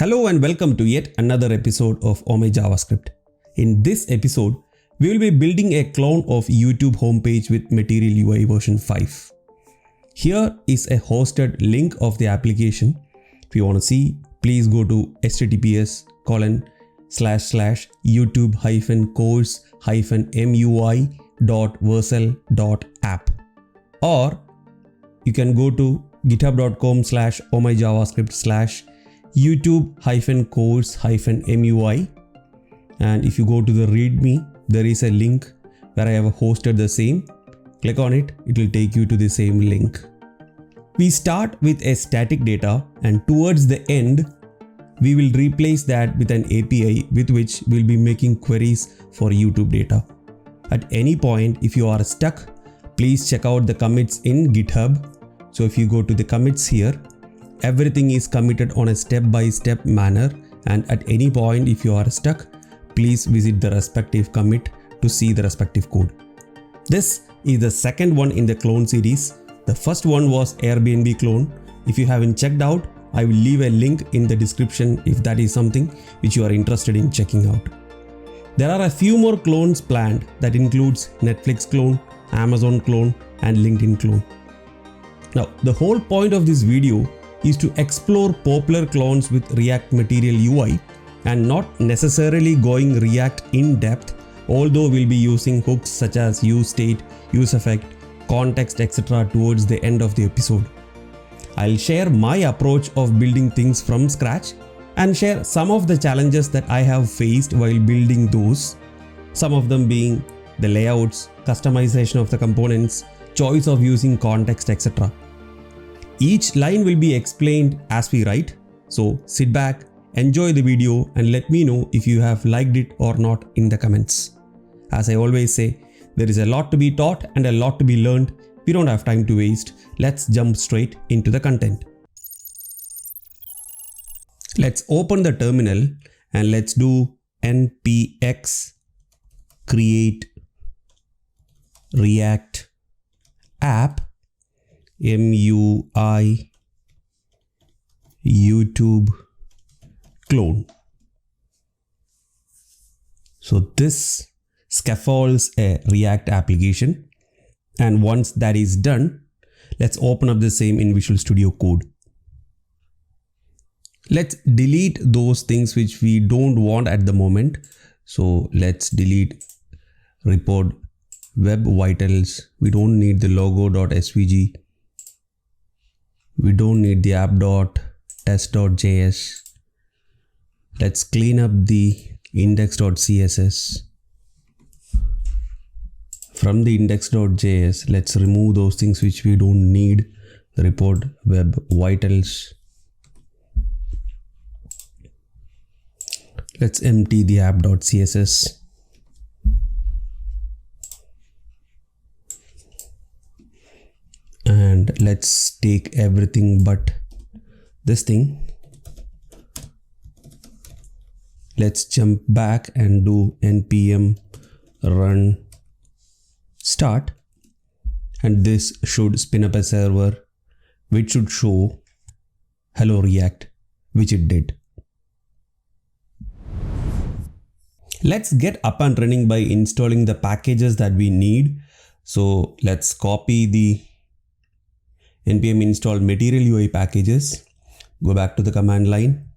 Hello and welcome to yet another episode of Oh My JavaScript. In this episode, we will be building a clone of YouTube homepage with Material UI version 5. Here is a hosted link of the application. If you want to see, please go to https://youtube-course-mui.versal.app, or you can go to github.com/ohmyjavascript/youtube-course-mui, and if you go to the readme, there is a link where I have hosted the same. Click on it, it will take you to the same link. We start with a static data, and towards the end we will replace that with an API with which we'll be making queries for YouTube data. At any point, if you are stuck, please check out the commits in GitHub. So if you go to the commits here, everything is committed on a step-by-step manner, and at any point if you are stuck, please visit the respective commit to see the respective code. This is the second one in the clone series. The first one was Airbnb clone. If you haven't checked out, I will leave a link in the description if that is something which you are interested in checking out. There are a few more clones planned that includes Netflix clone, Amazon clone, and LinkedIn clone. Now, the whole point of this video is to explore popular clones with React Material UI and not necessarily going React in depth, although we'll be using hooks such as useState, useEffect, context, etc. towards the end of the episode. I'll share my approach of building things from scratch and share some of the challenges that I have faced while building those, some of them being the layouts, customization of the components, choice of using context, etc. Each line will be explained as we write, so sit back, enjoy the video, and let me know if you have liked it or not in the comments. As I always say, there is a lot to be taught and a lot to be learned. We don't have time to waste. Let's jump straight into the content. Let's open the terminal and let's do npx create React app MUI YouTube clone. So this scaffolds a React application, and once that is done, let's open up the same in Visual Studio Code. Let's delete those things which we don't want at the moment. So let's delete report web vitals. We don't need the logo.svg. We don't need the app.test.js. Let's clean up the index.css. From the index.js, let's remove those things which we don't need. Report web vitals. Let's empty the app.css. And let's take everything but this thing. Let's jump back and do npm run start, and this should spin up a server which should show hello React, which it did. Let's get up and running by installing the packages that we need. So let's copy the npm install Material UI packages, go back to the command line,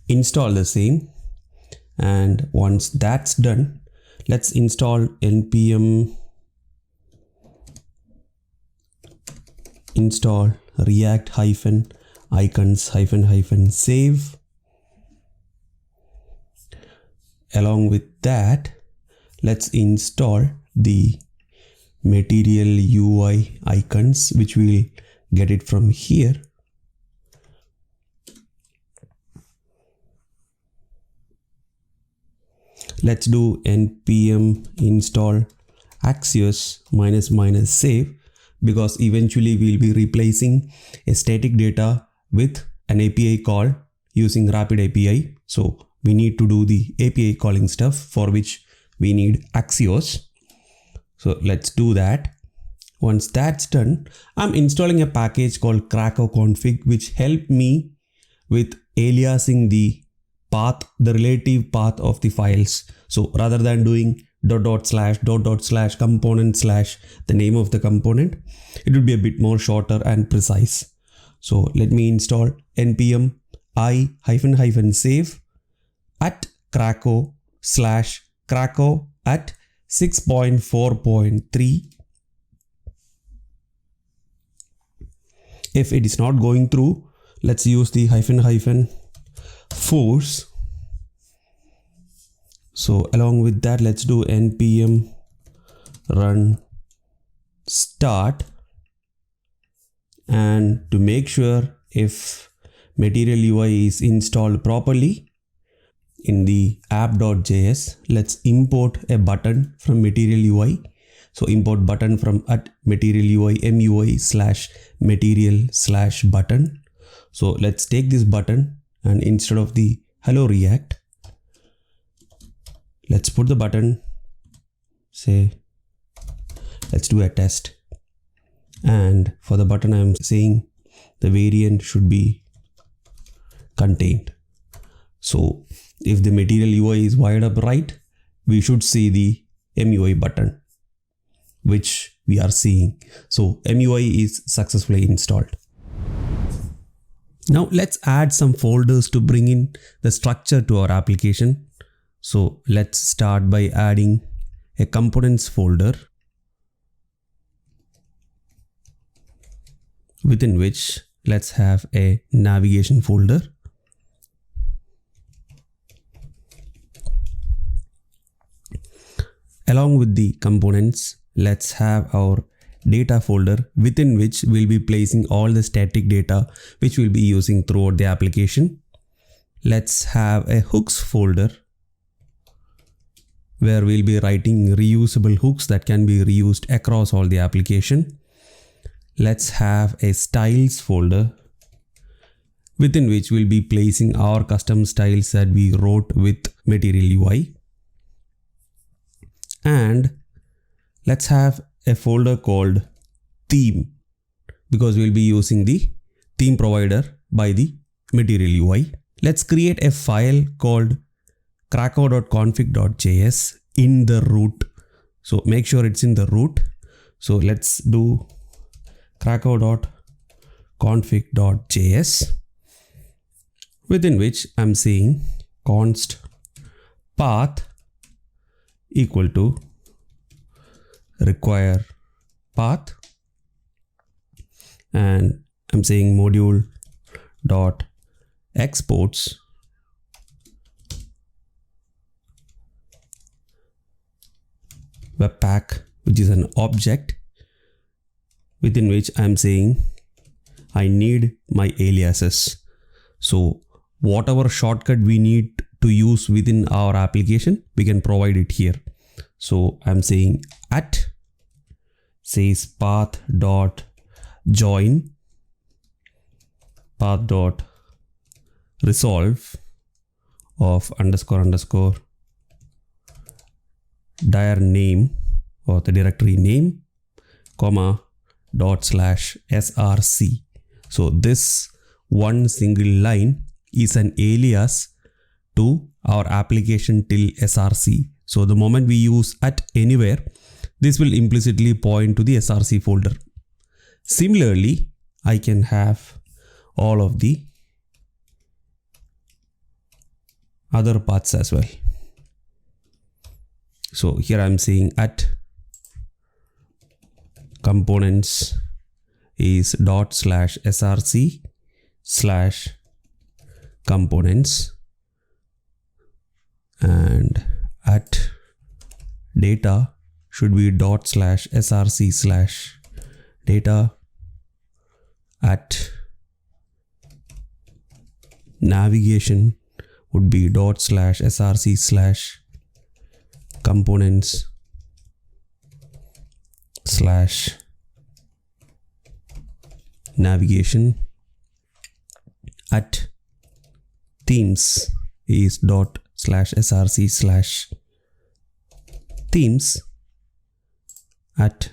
install the same, and once that's done, let's install npm install react icons save. Along with that, let's install the Material UI icons, which we'll get it from here. Let's do npm install axios -- save, because eventually we'll be replacing a static data with an API call using Rapid API. So we need to do the API calling stuff, for which we need axios. So let's do that. Once that's done, I'm installing a package called Krakow config, which help me with aliasing the path, the relative path of the files. So rather than doing // component / the name of the component, it would be a bit more shorter and precise. So let me install npm i-save at Krakow / Krakow at 6.4.3. If it is not going through, let's use the -- force. So along with that, let's do npm run start, and to make sure if Material UI is installed properly, in the app.js, let's import a button from Material UI. So import button from at Material UI MUI / material / button. So let's take this button, and instead of the hello React, let's put the button, say, let's do a test. And for the button, I'm saying the variant should be contained. So if the Material UI is wired up right, we should see the MUI button, which we are seeing. So MUI is successfully installed. Now let's add some folders to bring in the structure to our application. So let's start by adding a components folder, within which let's have a navigation folder. Along with the components, let's have our data folder, within which we'll be placing all the static data which we'll be using throughout the application. Let's have a hooks folder where we'll be writing reusable hooks that can be reused across all the application. Let's have a styles folder, within which we'll be placing our custom styles that we wrote with Material UI. And let's have a folder called theme, because we'll be using the theme provider by the Material UI. Let's create a file called krakow.config.js in the root. So make sure it's in the root. So let's do krakow.config.js, within which I'm saying const path equal to require path, and I'm saying module dot exports webpack, which is an object, within which I'm saying I need my aliases. So whatever shortcut we need to use within our application, we can provide it here. So I'm saying at says path dot join, path dot resolve of __ dir name or the directory name, comma /src. So this one single line is an alias to our application till src. So the moment we use at anywhere, this will implicitly point to the src folder. Similarly, I can have all of the other paths as well. So here I'm saying at components is ./src/components, and at data should be ./src/data, at navigation would be ./src/components/navigation, at themes is ./src/themes, at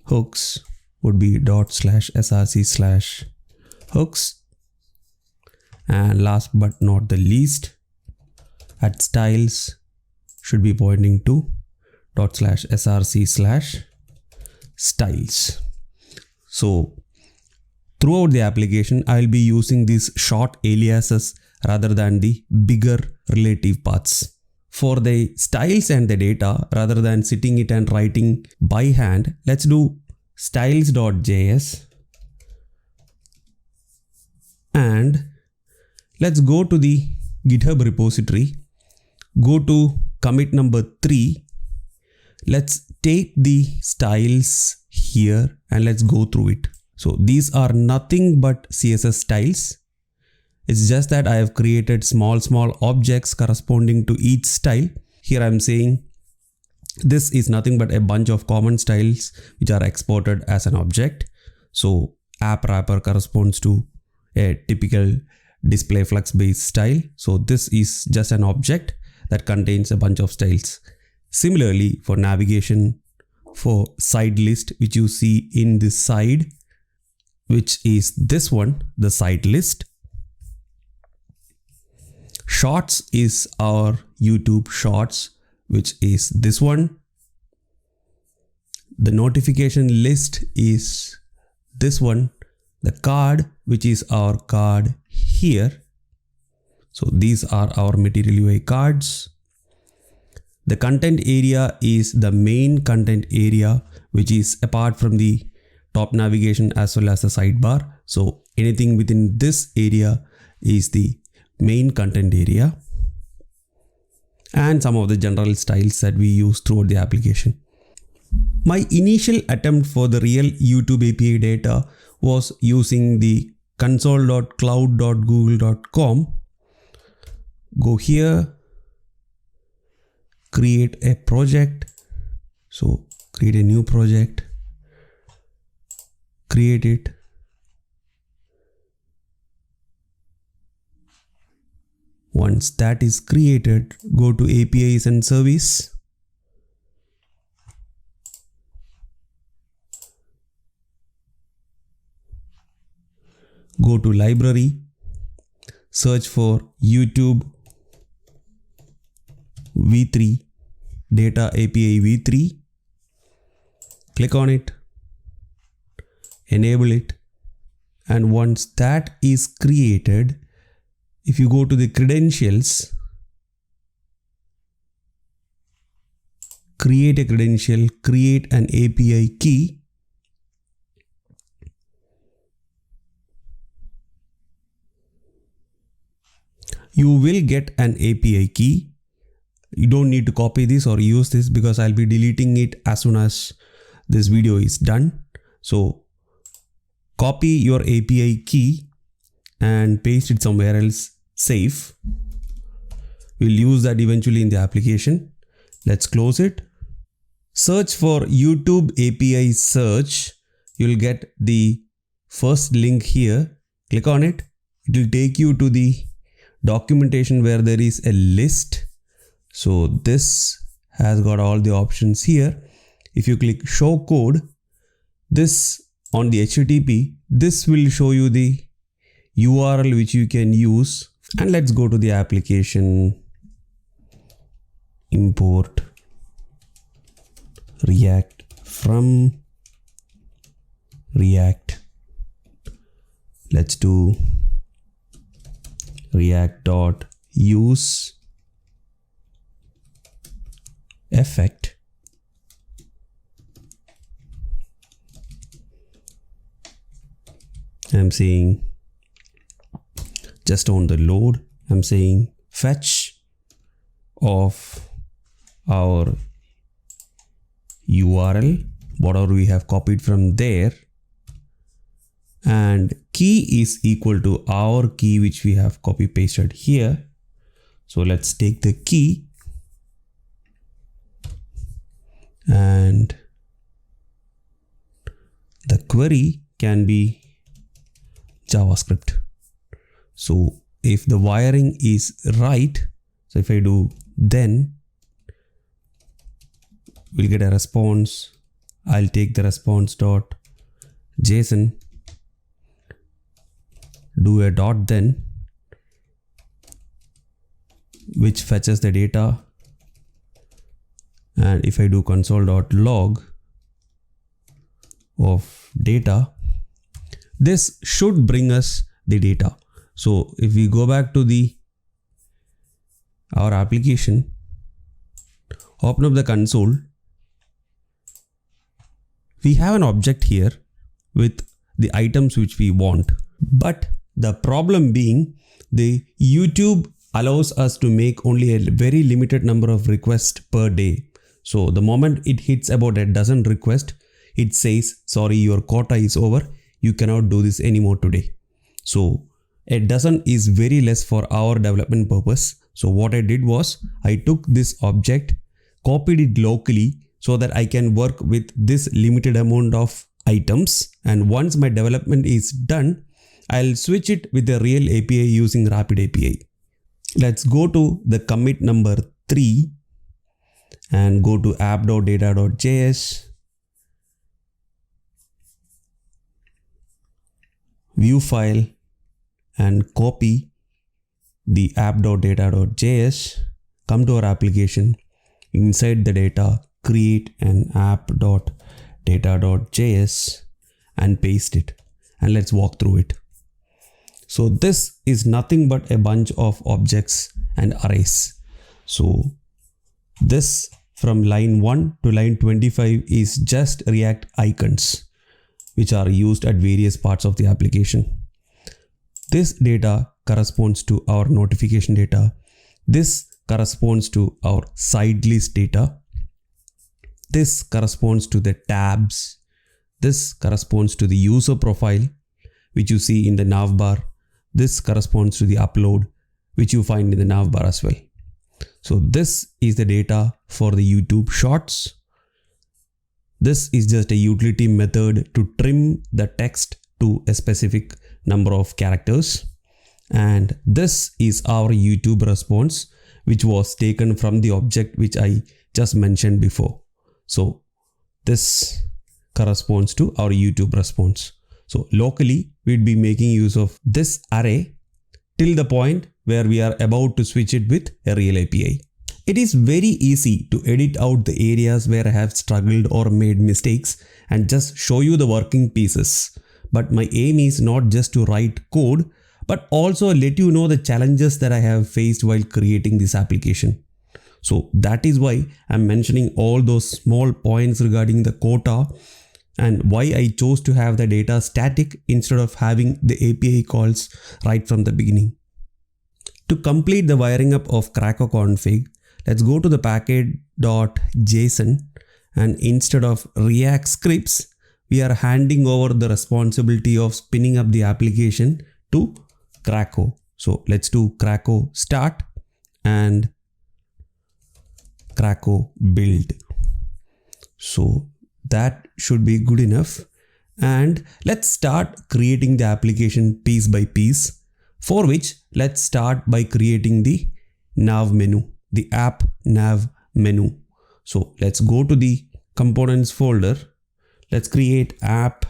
hooks would be /src/hooks. And last but not the least, at styles should be pointing to /src/styles. So throughout the application, I'll be using these short aliases rather than the bigger relative paths. For the styles and the data, rather than sitting it and writing by hand, let's do styles.js and let's go to the GitHub repository, go to commit number 3. Let's take the styles here and let's go through it. So these are nothing but CSS styles. It's just that I have created small objects corresponding to each style. Here I'm saying this is nothing but a bunch of common styles which are exported as an object. So app wrapper corresponds to a typical display flux based style. So this is just an object that contains a bunch of styles. Similarly, for navigation, for side list, which you see in this side, which is this one, the side list. Shorts is our YouTube shorts, which is this one. The notification list is this one. The card, which is our card here. So these are our Material UI cards. The content area is the main content area, which is apart from the top navigation as well as the sidebar. So anything within this area is the main content area, and some of the general styles that we use throughout the application. My initial attempt for the real YouTube API data was using the console.cloud.google.com. Go here, create a project. So create a new project, create it. Once that is created, go to APIs and service. Go to library, search for YouTube V3, data API V3. Click on it, enable it, and once that is created, if you go to the credentials, create a credential, create an API key. You will get an API key. You don't need to copy this or use this because I'll be deleting it as soon as this video is done. So copy your API key and paste it somewhere else safe. We'll use that eventually in the application. Let's close it. Search for YouTube API search. You'll get the first link here. Click on it. It will take you to the documentation where there is a list. So this has got all the options here. If you click show code, this on the HTTP, this will show you the URL which you can use. And let's go to the application, import React from React. Let's do React.use effect. I'm saying just on the load, I'm saying fetch of our URL, whatever we have copied from there, and key is equal to our key which we have copy pasted here. So let's take the key and the query can be JavaScript. So if the wiring is right, so if I do then, we'll get a response I'll take the response.json, do a dot then, which fetches the data. And if I do console.log of data, this should bring us the data. So if we go back to our application, open up the console, we have an object here with the items which we want. But the problem being, the YouTube allows us to make only a very limited number of requests per day. So the moment it hits about a dozen requests, it says, sorry, your quota is over. You cannot do this anymore today. So a dozen is very less for our development purpose. So what I did was I took this object, copied it locally so that I can work with this limited amount of items. And once my development is done, I'll switch it with a real API using Rapid API. Let's go to the commit number 3 and go to app.data.js, view file, and copy the app.data.js, come to our application, inside the data, create an app.data.js and paste it. And let's walk through it. So this is nothing but a bunch of objects and arrays. So this from line 1 to line 25 is just React icons, which are used at various parts of the application. This data corresponds to our notification data. This corresponds to our side list data. This corresponds to the tabs. This corresponds to the user profile, which you see in the navbar. This corresponds to the upload, which you find in the navbar as well. So this is the data for the YouTube Shorts. This is just a utility method to trim the text to a specific number of characters. And this is our YouTube response, which was taken from the object which I just mentioned before. So this corresponds to our YouTube response. So locally, we'd be making use of this array till the point where we are about to switch it with a real API. It is very easy to edit out the areas where I have struggled or made mistakes and just show you the working pieces. But my aim is not just to write code, but also let you know the challenges that I have faced while creating this application. So that is why I'm mentioning all those small points regarding the quota and why I chose to have the data static instead of having the API calls right from the beginning. To complete the wiring up of Krakow config, let's go to the package.json, and instead of React scripts, we are handing over the responsibility of spinning up the application to Krakow. So let's do Krakow start and Krakow build. So that should be good enough. And let's start creating the application piece by piece, for which let's start by creating the nav menu, the app nav menu. So let's go to the components folder. Let's create app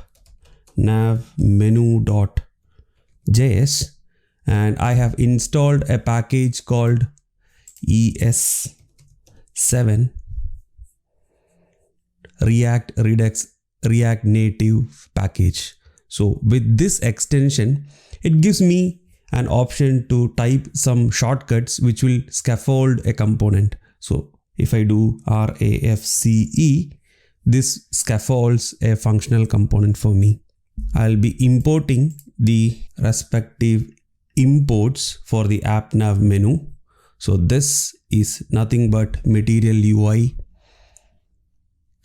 nav menu.js, and I have installed a package called ES7 React Redux React Native package. So with this extension, it gives me an option to type some shortcuts which will scaffold a component. So if I do RAFCE, this scaffolds a functional component for me. I'll be importing the respective imports for the app nav menu. So this is nothing but material UI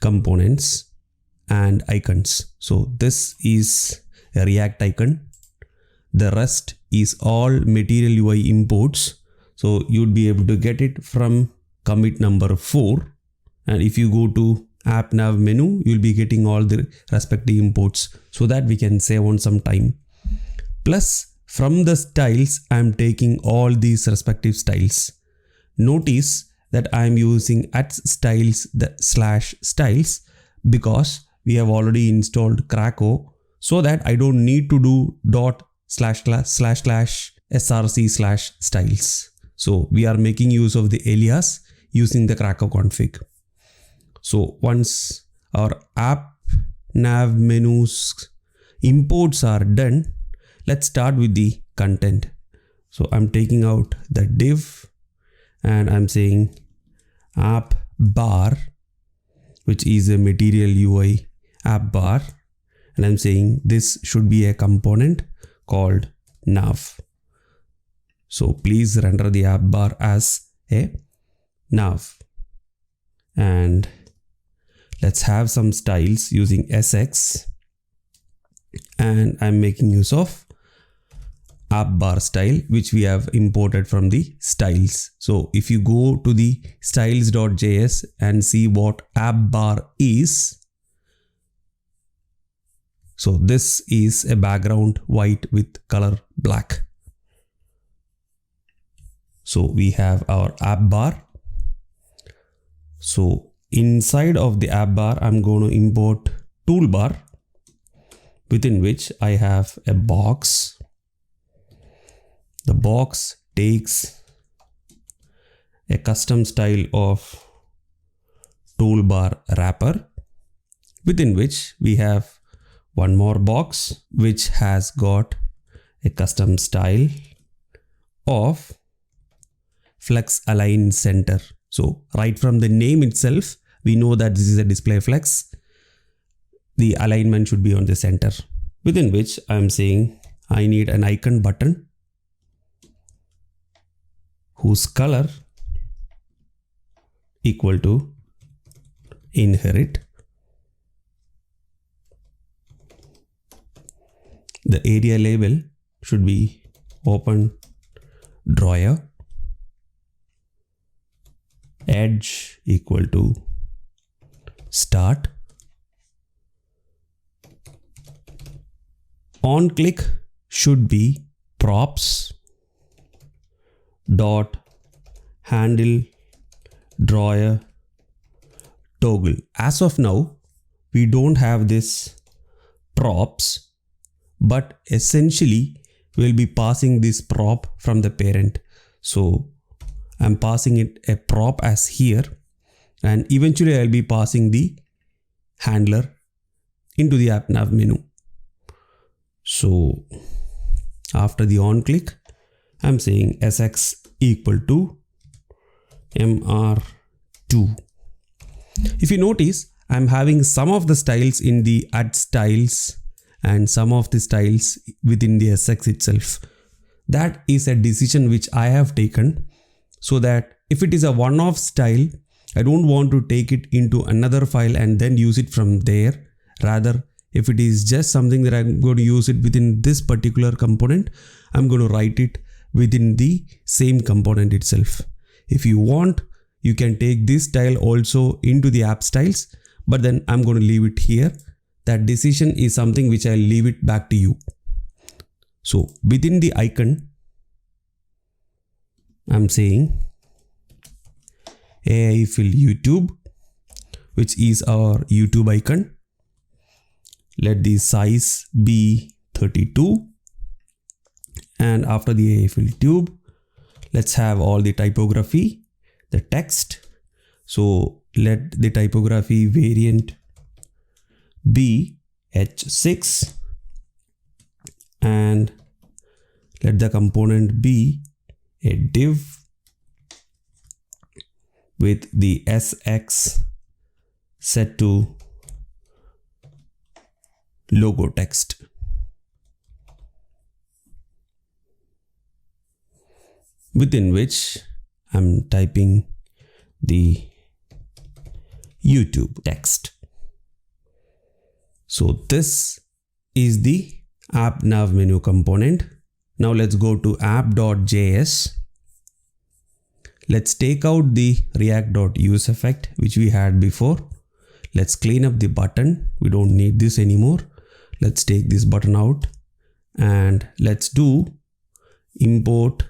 components and icons. So this is a React icon. The rest is all material UI imports. So you'd be able to get it from commit number 4. And if you go to app nav menu, you'll be getting all the respective imports so that we can save on some time. Plus from the styles, I'm taking all these respective styles. Notice that I'm using @styles /styles because we have already installed Krakow, so that I don't need to do //src/styles. So we are making use of the alias using the Krakow config. So once our app nav menus imports are done, let's start with the content. So I'm taking out the div and I'm saying app bar, which is a material UI app bar, and I'm saying this should be a component called nav. So please render the app bar as a nav, and let's have some styles using SX, and I'm making use of app bar style, which we have imported from the styles. So if you go to the styles.js and see what app bar is, so this is a background white with color black. So we have our app bar. So inside of the app bar, I'm going to import toolbar, within which I have a box. The box takes a custom style of toolbar wrapper, within which we have one more box which has got a custom style of flex align center. So right from the name itself, we know that this is a display flex. The alignment should be on the center, within which I'm saying I need an icon button whose color equal to inherit. The area label should be open drawer. Edge equal to start. On click should be props dot handle drawer toggle. As of now, we don't have this props, but essentially we'll be passing this prop from the parent. So I'm passing it a prop as here, and eventually I'll be passing the handler into the app nav menu. So after the on click, I'm saying sx equal to mr2. If you notice, I'm having some of the styles in the add styles and some of the styles within the sx itself. That is a decision which I have taken, so that if it is a one-off style, I don't want to take it into another file and then use it from there. Rather, if it is just something that I'm going to use it within this particular component, I'm going to write it within the same component itself. If you want, you can take this style also into the app styles, but then I'm going to leave it here. That decision is something which I'll leave it back to you. So within the icon, I'm saying AI fill YouTube, which is our YouTube icon. Let the size be 32. And after the AI fill tube, let's have all the typography, the text. So let the typography variant be H6, and let the component be a div with the SX set to logo text. Within which I'm typing the YouTube text. So this is the app nav menu component. Now let's go to app.js. Let's take out the react.use effect which we had before. Let's clean up the button. We don't need this anymore. Let's take this button out and let's do import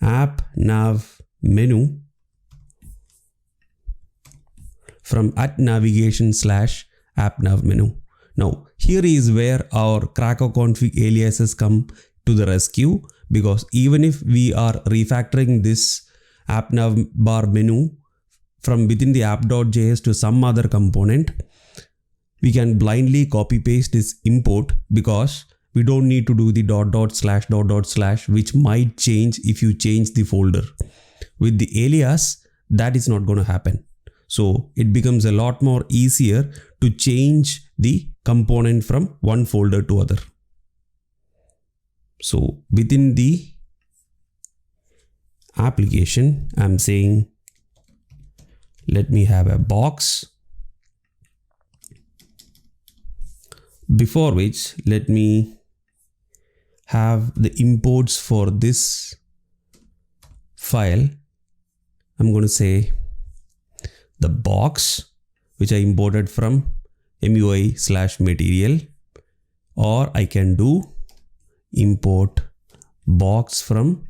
app nav menu from @navigation/ app nav menu. Now here is where our Krakow config aliases come to the rescue, because even if we are refactoring this app nav bar menu from within the app.js to some other component, we can blindly copy paste this import, because we don't need to do the ../../ which might change if you change the folder. With the alias, that is not going to happen. So it becomes a lot more easier to change the component from one folder to other. So within the application, I'm saying, let me have a box, before which let me have the imports for this file. I'm going to say the box, which I imported from MUI/material, or I can do import box from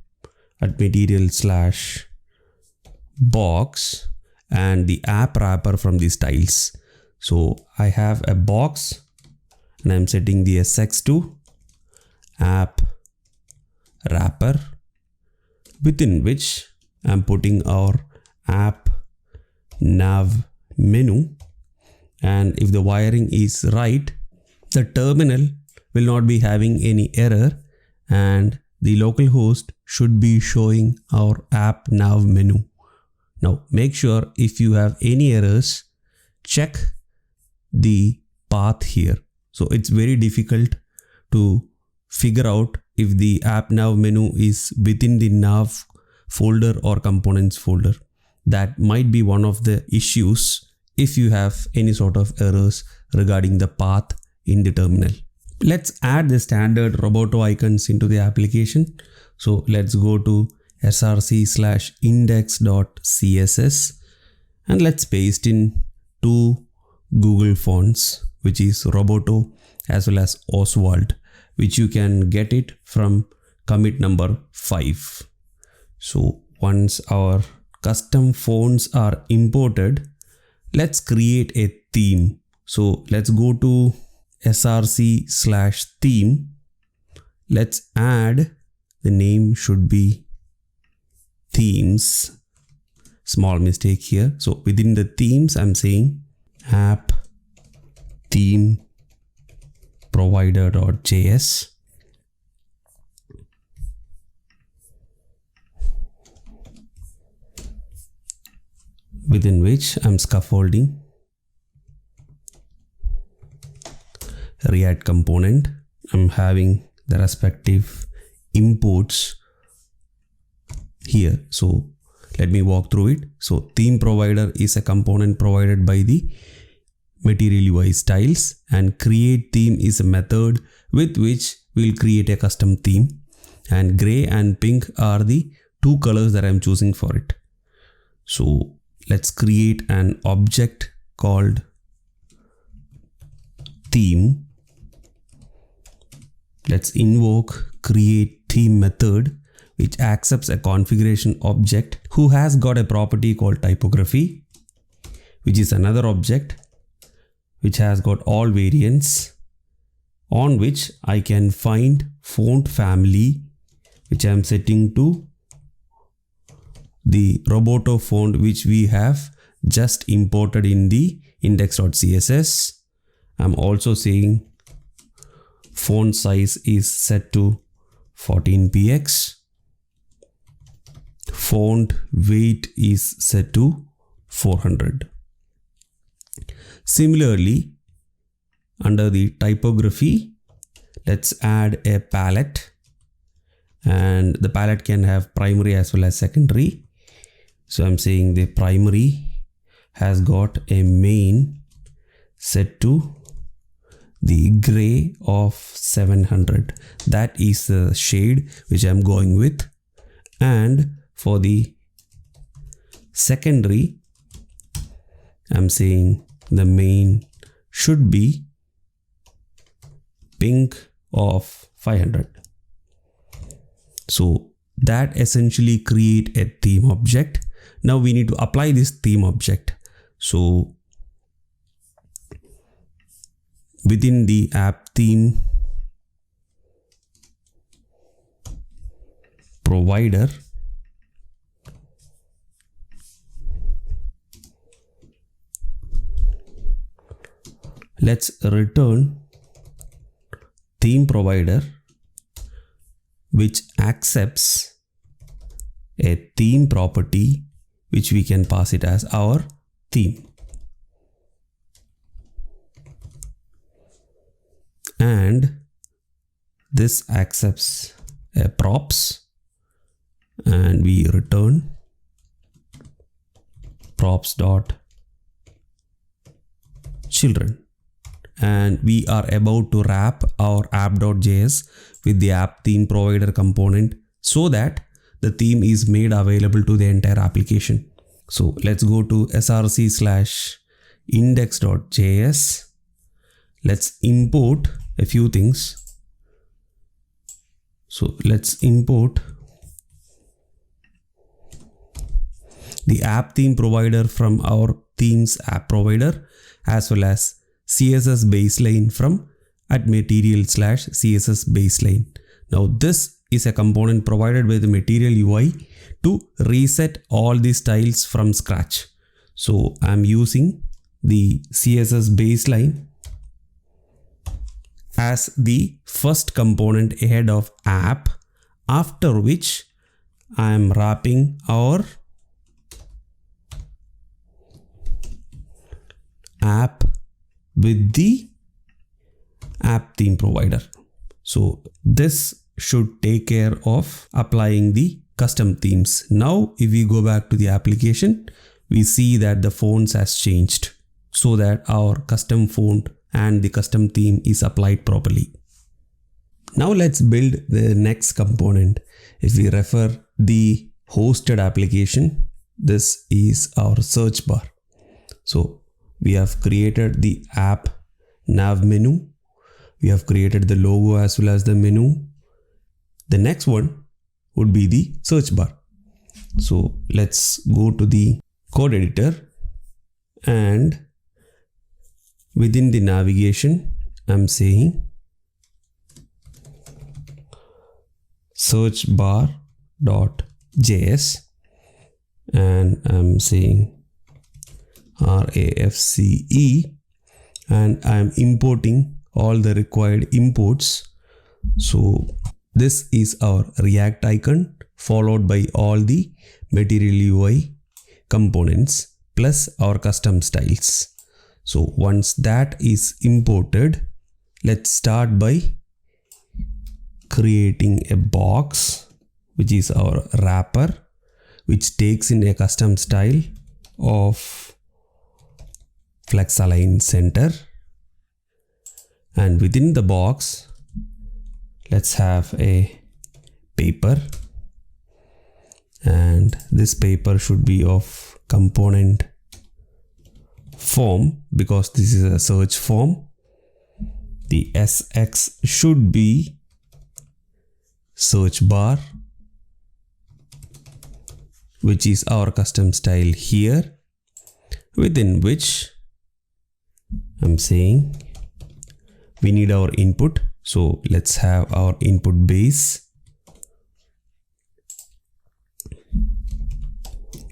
@material/box and the app wrapper from the styles. So I have a box and I'm setting the SX to app wrapper, within which I'm putting our app nav menu. And if the wiring is right, the terminal will not be having any error and the localhost should be showing our app nav menu. Now make sure if you have any errors, check the path here. So it's very difficult to figure out if the app nav menu is within the nav folder or components folder. That might be one of the issues if you have any sort of errors regarding the path in the terminal. Let's add the standard Roboto icons into the application. So let's go to src/index.css and let's paste in two Google fonts, which is Roboto as well as Oswald, which you can get it from commit number 5. So once our custom fonts are imported, let's create a theme. So let's go to src/theme. Let's add, the name should be themes. Small mistake here. So within the themes, I'm saying app theme provider.js. Within which I'm scaffolding React component. I'm having the respective imports here. So let me walk through it. So theme provider is a component provided by the Material UI styles, and create theme is a method with which we'll create a custom theme, and gray and pink are the two colors that I'm choosing for it. So let's create an object called theme. Let's invoke create theme method, which accepts a configuration object who has got a property called typography, which is another object which has got all variants, on which I can find font family, which I am setting to the Roboto font, which we have just imported in the index.css. I'm also saying font size is set to 14px. Font weight is set to 400. Similarly, under the typography, let's add a palette, and the palette can have primary as well as secondary. So I'm saying the primary has got a main set to the gray of 700. That is the shade which I'm going with. And for the secondary, I'm saying the main should be pink of 500. So that essentially create a theme object. Now we need to apply this theme object. So within the app theme provider, let's return theme provider which accepts a theme property which we can pass it as our theme. And this accepts a props, and we return props.children. And we are about to wrap our app.js with the app theme provider component so that the theme is made available to the entire application. So let's go to src/index.js. Let's import a few things. So let's import the app theme provider from our themes app provider, as well as CSS baseline from @material/CSS baseline. Now this is a component provided by the Material UI to reset all the styles from scratch. So I'm using the CSS baseline as the first component ahead of app, after which I am wrapping our app with the app theme provider. So this should take care of applying the custom themes. Now if we go back to the application, we see that the fonts has changed so that our custom font and the custom theme is applied properly. Now let's build the next component. If we refer the hosted application, this is our search bar. So we have created the app nav menu. We have created the logo as well as the menu. The next one would be the search bar. So let's go to the code editor, and within the navigation, I'm saying search bar.js, and I'm saying RAFCE, and I'm importing all the required imports. So this is our React icon followed by all the Material UI components plus our custom styles. So once that is imported, let's start by creating a box, which is our wrapper, which takes in a custom style of flex align center. And within the box, let's have a paper, and this paper should be of component form because this is a search form. The SX should be search bar, which is our custom style here, within which I'm saying we need our input. So let's have our input base,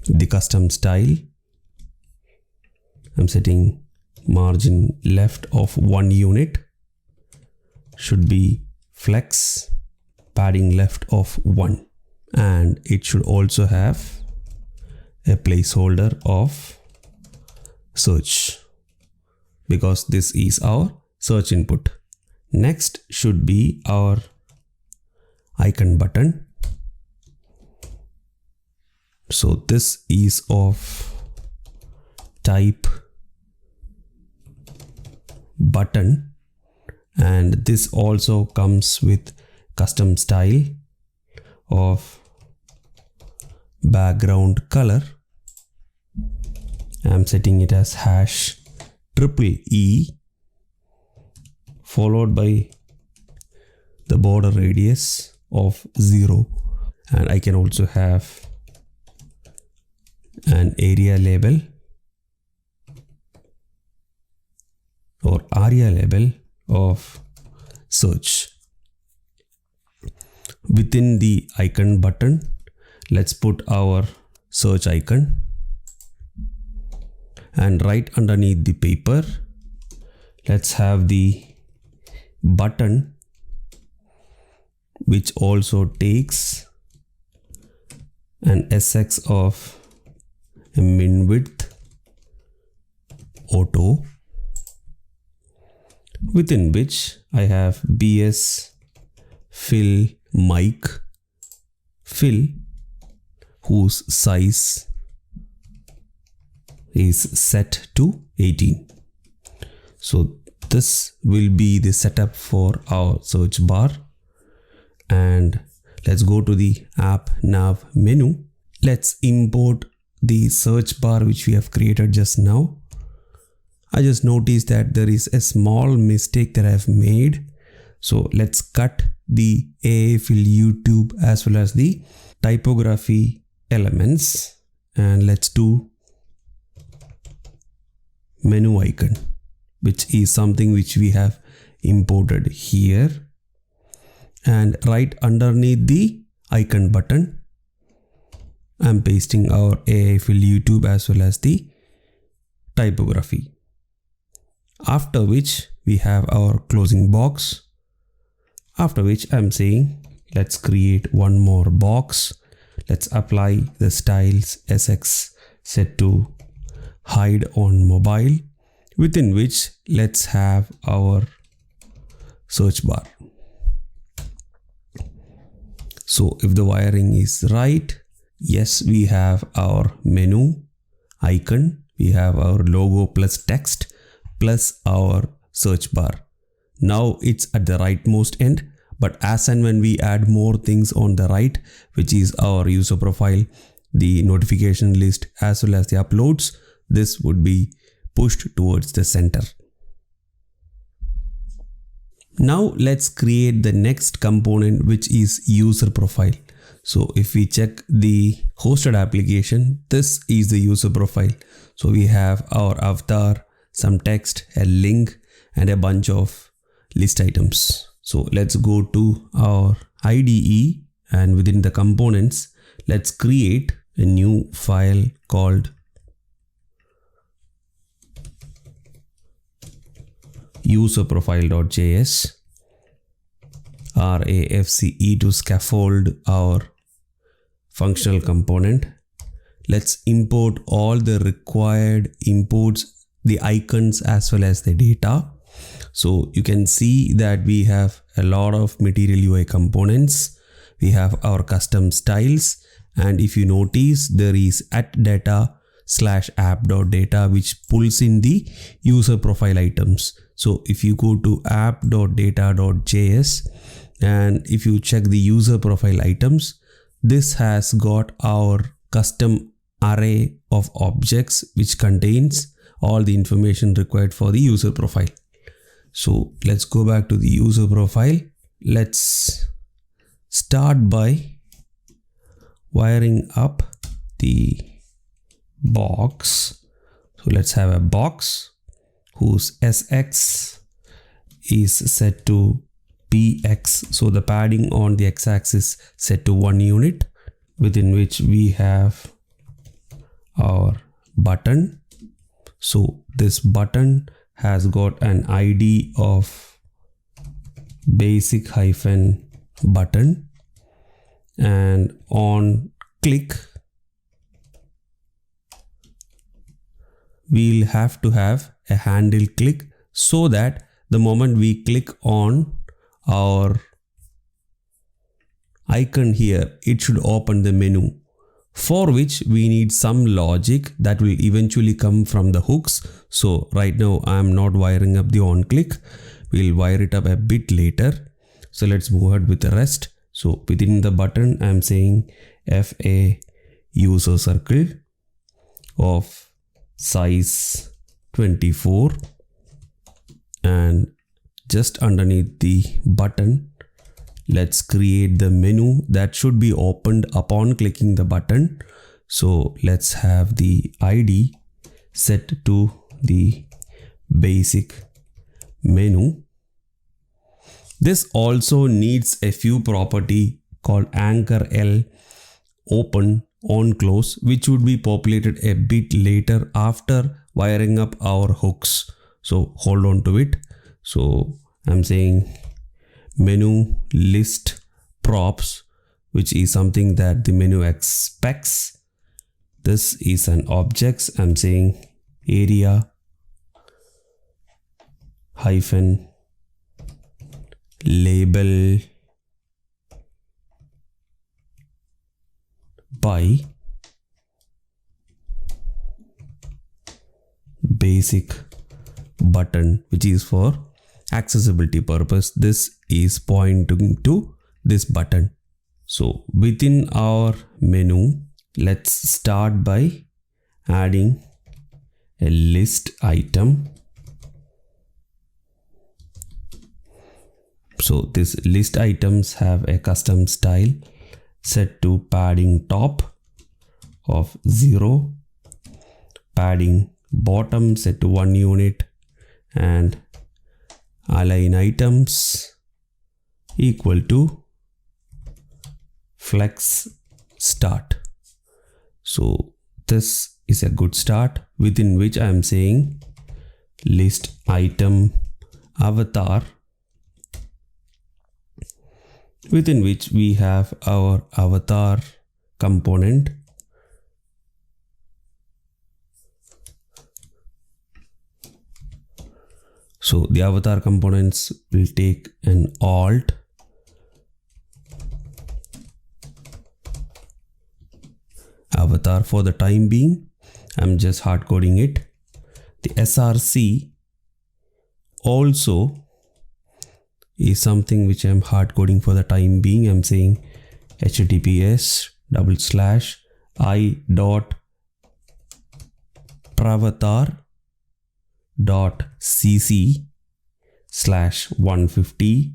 the custom style. I'm setting margin left of 1 unit, should be flex, padding left of 1, and it should also have a placeholder of search because this is our search input. Next should be our icon button. So this is of type button, and this also comes with custom style of background color. I'm setting it as #EE followed by the border radius of 0, and I can also have an area label or ARIA label of search. Within the icon button, let's put our search icon, and right underneath the paper, let's have the button which also takes an SX of a min width auto, within which I have BS fill mic fill whose size is set to 18. So this will be the setup for our search bar. And let's go to the app nav menu. Let's import the search bar which we have created just now. I just noticed that there is a small mistake that I have made. So let's cut the AI fill YouTube as well as the typography elements, and let's do menu icon, which is something which we have imported here. And right underneath the icon button, I'm pasting our AI fill YouTube as well as the typography. After which we have our closing box. After which I'm saying let's create one more box. Let's apply the styles SX set to hide on mobile, within which let's have our search bar. So if the wiring is right, yes, we have our menu icon, we have our logo plus text plus our search bar. Now it's at the rightmost end, but as and when we add more things on the right, which is our user profile, the notification list as well as the uploads, this would be pushed towards the center. Now let's create the next component, which is user profile. So if we check the hosted application, this is the user profile. So we have our avatar, some text, a link, and a bunch of list items. So let's go to our IDE, and within the components, let's create a new file called userprofile.js, RAFCE to scaffold our functional component. Let's import all the required imports, the icons as well as the data. So you can see that we have a lot of material UI components. We have our custom styles, and if you notice, there is @data/app.data which pulls in the user profile items. So if you go to app.data.js and if you check the user profile items, this has got our custom array of objects which contains all the information required for the user profile. So let's go back to the user profile. Let's start by wiring up the box. So let's have a box whose SX is set to PX. So the padding on the x-axis set to 1 unit, within which we have our button. So this button has got an ID of basic-button, and on click we'll have to have a handle click, so that the moment we click on our icon here, it should open the menu, for which we need some logic that will eventually come from the hooks. So right now I am not wiring up the on click. We'll wire it up a bit later. So let's move ahead with the rest. So within the button, I'm saying FA user circle of size 24, and just underneath the button, let's create the menu that should be opened upon clicking the button. So let's have the ID set to the basic menu, This also needs a few property called anchor L, open, on, close, which would be populated a bit later after wiring up our hooks. So hold on to it. So I'm saying menu list props, which is something that the menu expects. This is an objects. I'm saying area hyphen label by basic button, which is for accessibility purpose. This is pointing to this button. So within our menu, let's start by adding a list item. So this list items have a custom style set to padding top of 0, padding bottom set to 1 unit, and align items equal to flex start. So this is a good start, within which I am saying list item avatar, within which we have our avatar component. So the avatar components will take an alt avatar. For the time being, I'm just hard coding it. The src also is something which I'm hard coding for the time being. I'm saying https://i.pravatar.cc/150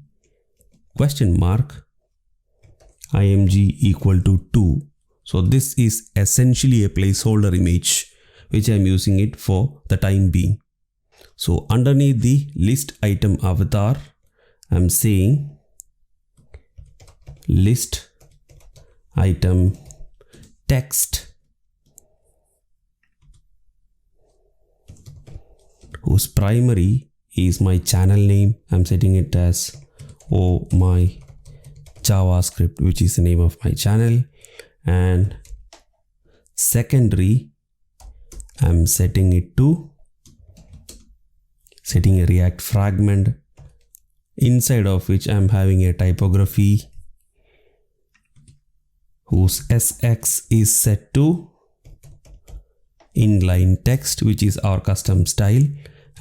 img equal to 2. So this is essentially a placeholder image which I'm using it for the time being. So underneath the list item avatar, I'm saying list item text, whose primary is my channel name. I'm setting it as oh my JavaScript, which is the name of my channel, and secondary I'm setting it to setting a React fragment, inside of which I'm having a typography whose SX is set to inline text, which is our custom style,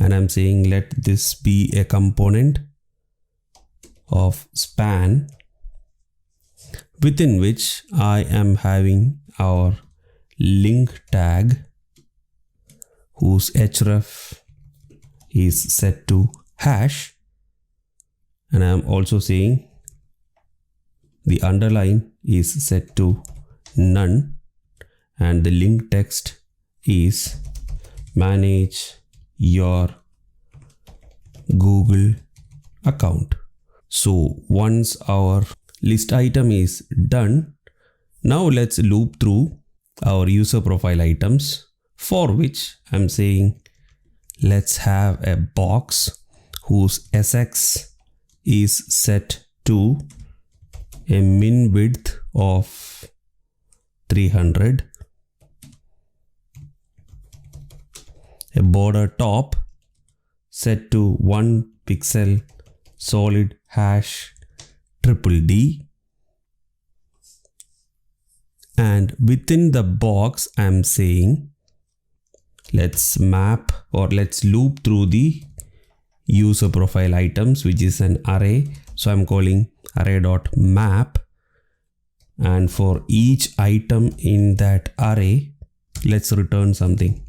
and I'm saying let this be a component of span, within which I am having our link tag whose href is set to hash, and I am also saying the underline is set to none, and the link text is manage your Google account. So once our list item is done, now let's loop through our user profile items, for which I'm saying let's have a box whose SX is set to a min width of 300, a border top set to 1 pixel solid hash DDD, and within the box I'm saying let's map or let's loop through the user profile items, which is an array. So I'm calling array.map, and for each item in that array let's return something.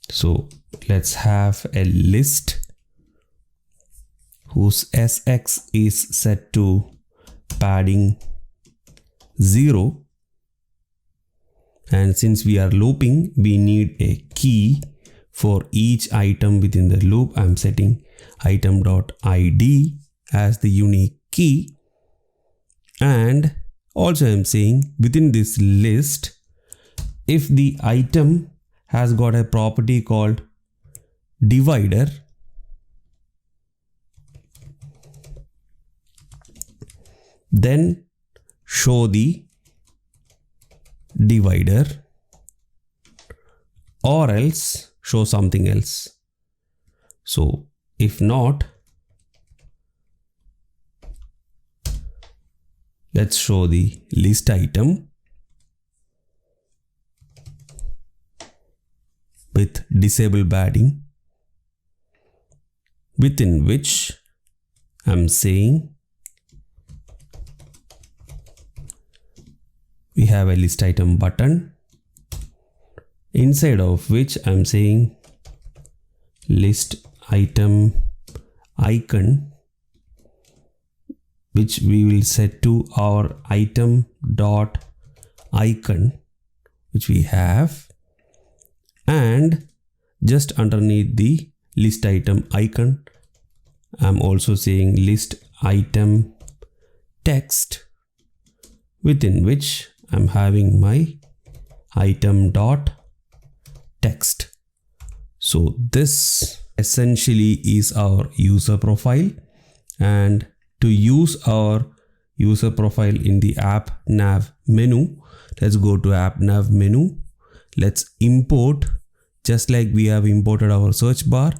So let's have a list whose SX is set to padding 0, and since we are looping we need a key For each item within the loop, I'm setting item.id as the unique key. And also I'm saying within this list, if the item has got a property called divider, then show the divider, or else show something else. So if not, let's show the list item with disable padding, within which I'm saying we have a list item button, inside of which I'm saying list item icon, which we will set to our item dot icon, which we have, and just underneath the list item icon, I'm also saying list item text, within which I'm having my item dot text. So this essentially is our user profile, and to use our user profile in the app nav menu, let's go to app nav menu. Let's import, just like we have imported our search bar,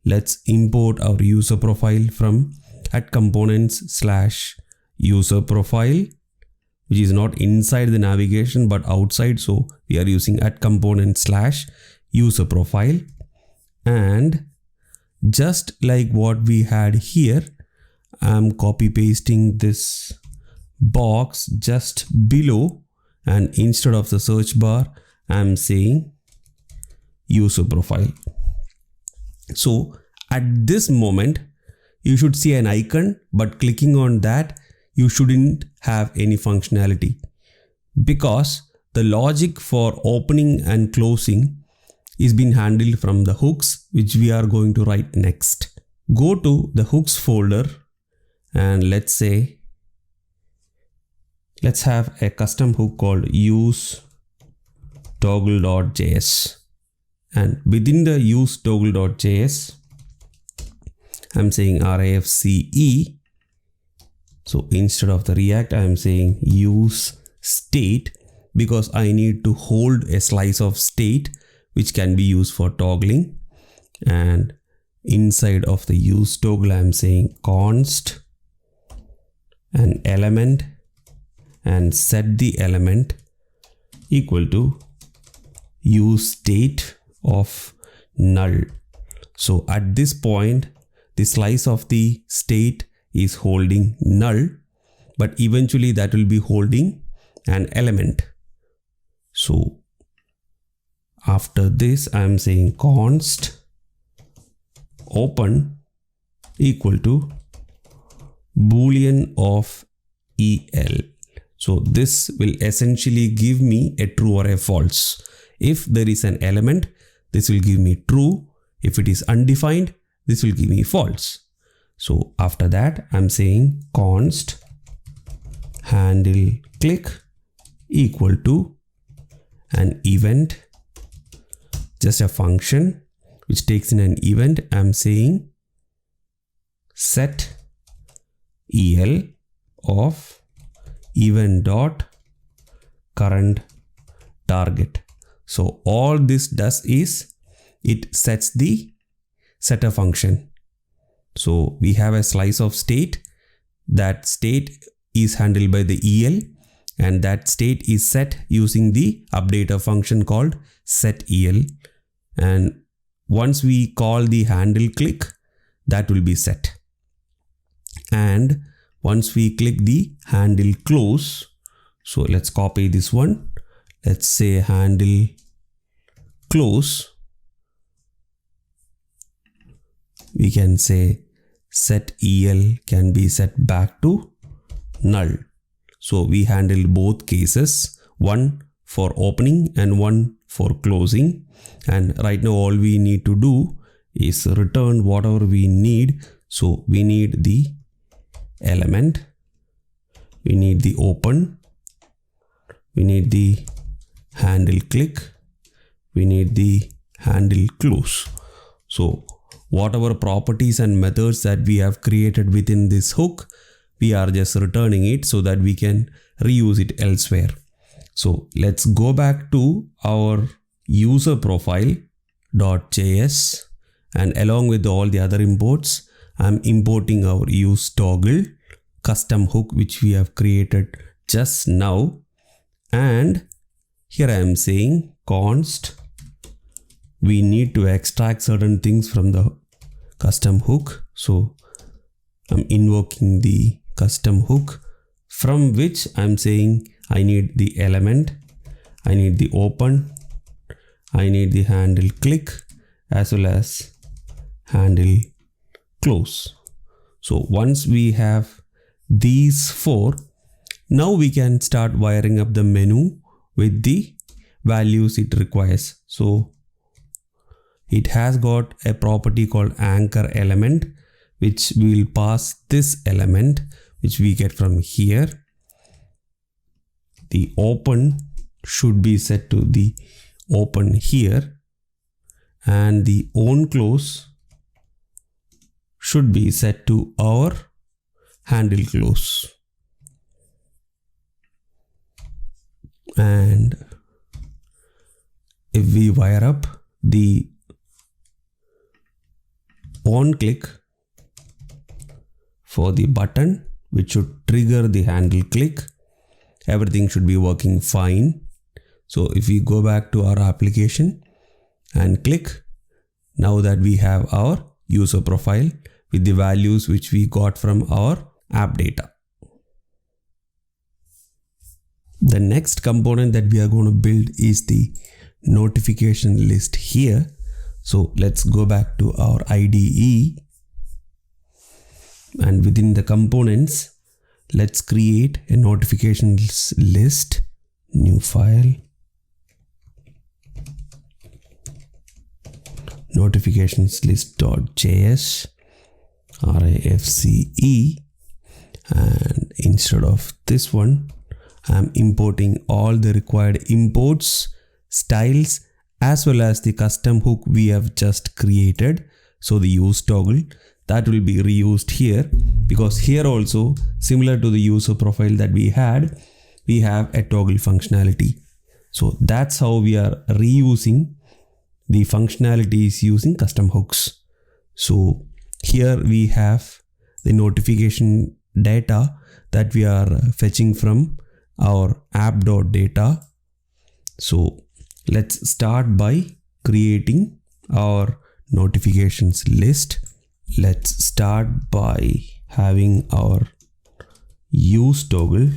let's import our user profile from @components/user profile, which is not inside the navigation but outside. So we are using @components/user profile. And just like what we had here, I'm copy pasting this box just below, and instead of the search bar, I'm saying user profile. So at this moment, you should see an icon, but clicking on that, you shouldn't have any functionality, because the logic for opening and closing is being handled from the hooks, which we are going to write next. Go to the hooks folder, and let's have a custom hook called use toggle.js. And within the use toggle.js, I'm saying RAFCE. So instead of the React, I'm saying use state, because I need to hold a slice of state which can be used for toggling. And inside of the use toggle, I'm saying const an element, and set the element equal to use state of null. So at this point, the slice of the state is holding null, but eventually that will be holding an element. So after this, I'm saying const open equal to boolean of el. So this will essentially give me a true or a false. If there is an element, this will give me true. If it is undefined, this will give me false. So after that, I'm saying const handle click equal to an event, just a function which takes in an event. I'm saying set el of event dot current target. So all this does is it sets the setter function. So we have a slice of state. That state is handled by the el, and that state is set using the updater function called set el. And once we call the handle click, that will be set. And once we click the handle close, so let's copy this one. Let's say handle close. We can say set el can be set back to null. So we handle both cases, one for opening and one for closing. And right now all we need to do is return whatever we need. So we need the element, we need the open, we need the handle click, we need the handle close. So whatever properties and methods that we have created within this hook, we are just returning it so that we can reuse it elsewhere. So let's go back to our user profile.js, and along with all the other imports, I'm importing our use toggle custom hook which we have created just now. And here I am saying const, we need to extract certain things from the custom hook. So I'm invoking the custom hook, from which I'm saying I need the element, I need the open, I need the handle click, as well as handle close. So once we have these four, now we can start wiring up the menu with the values it requires. So it has got a property called anchor element, which will pass this element which we get from here. The open should be set to the open here, and the on close should be set to our handle close. And if we wire up the on click for the button, which should trigger the handle click, everything should be working fine. So if we go back to our application and click, now that we have our user profile with the values which we got from our app data. The next component that we are going to build is the notification list here. So let's go back to our IDE, and within the components, let's create a notifications list, new file, notifications list.js, RAFCE, and instead of this one, I'm importing all the required imports, styles, as well as the custom hook we have just created. So the use toggle, that will be reused here, because here also, similar to the user profile that we had, we have a toggle functionality. So that's how we are reusing the functionalities using custom hooks. So here we have the notification data that we are fetching from our app.data. So let's start by creating our notifications list. Let's start by having our use toggle,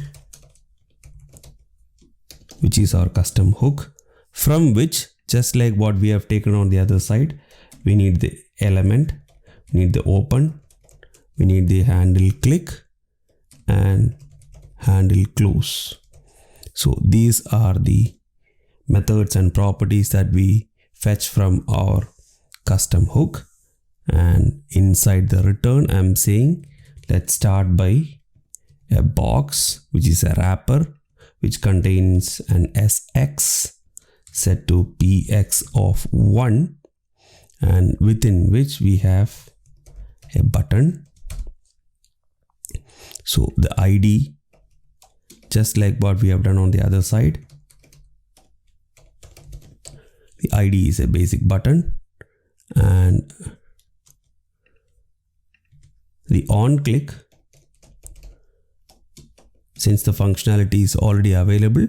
which is our custom hook, from which, just like what we have taken on the other side, we need the element, we need the open, we need the handle click and handle close. So these are the methods and properties that we fetch from our custom hook. And inside the return, I'm saying let's start by a box, which is a wrapper, which contains an SX set to PX of 1, and within which we have a button. So the ID, just like what we have done on the other side, the ID is a basic button, and the on click, since the functionality is already available,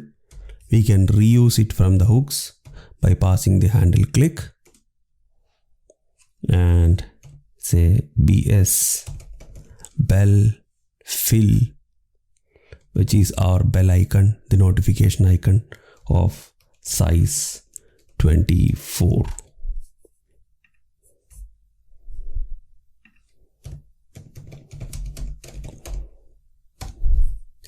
we can reuse it from the hooks by passing the handle click and say BS bell fill, which is our bell icon, the notification icon of size 24.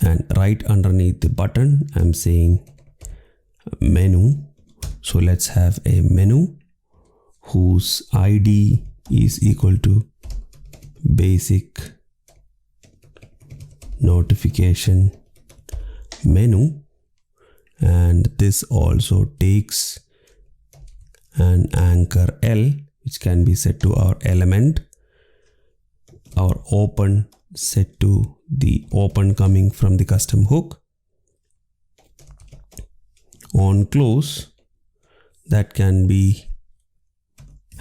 And right underneath the button, I'm saying menu So let's have a menu whose ID is equal to basic notification menu, and this also takes an anchor L which can be set to our element, our open set to the open coming from the custom hook, on close that can be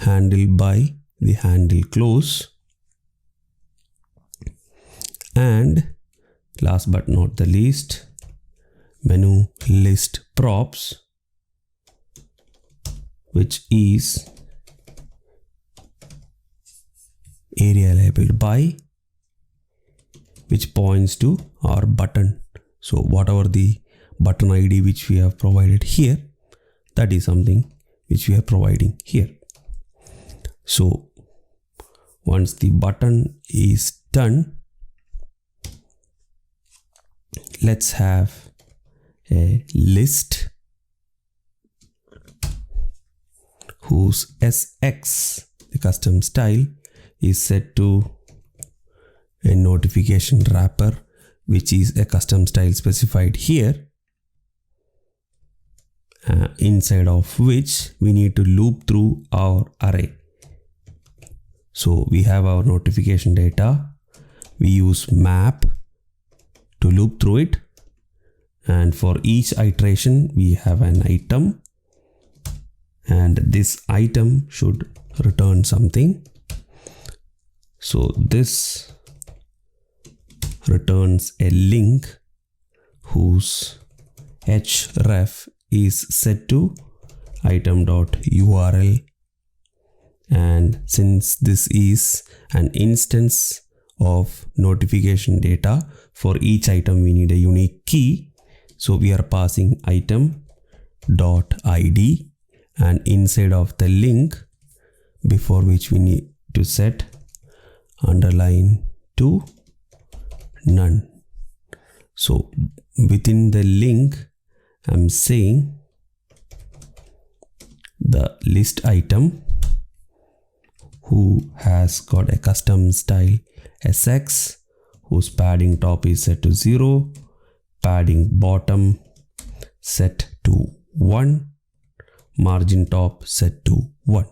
handled by the handle close, and last but not the least, menu list props, which is area labeled by, which points to our button. So whatever the button ID which we have provided here, that is something which we are providing here. So once the button is done, let's have a list whose SX, the custom style, is set to a notification wrapper, which is a custom style specified here, inside of which we need to loop through our array. So we have our notification data, we use map to loop through it, and for each iteration we have an item, and this item should return something. So this returns a link whose href is set to item.url, and since this is an instance of notification data, for each item we need a unique key, so we are passing item.id, and inside of the link, before which we need to set underline to none. So within the link I'm saying the list item who has got a custom style SX, whose padding top is set to 0, padding bottom set to 1, margin top set to 1,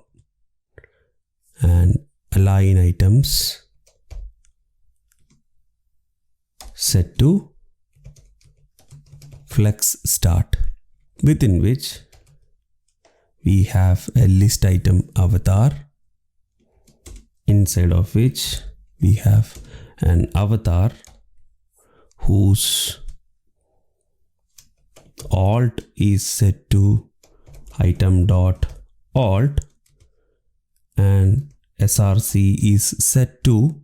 and align items set to flex start, within which we have a list item avatar, inside of which we have an avatar whose alt is set to item.alt, and src is set to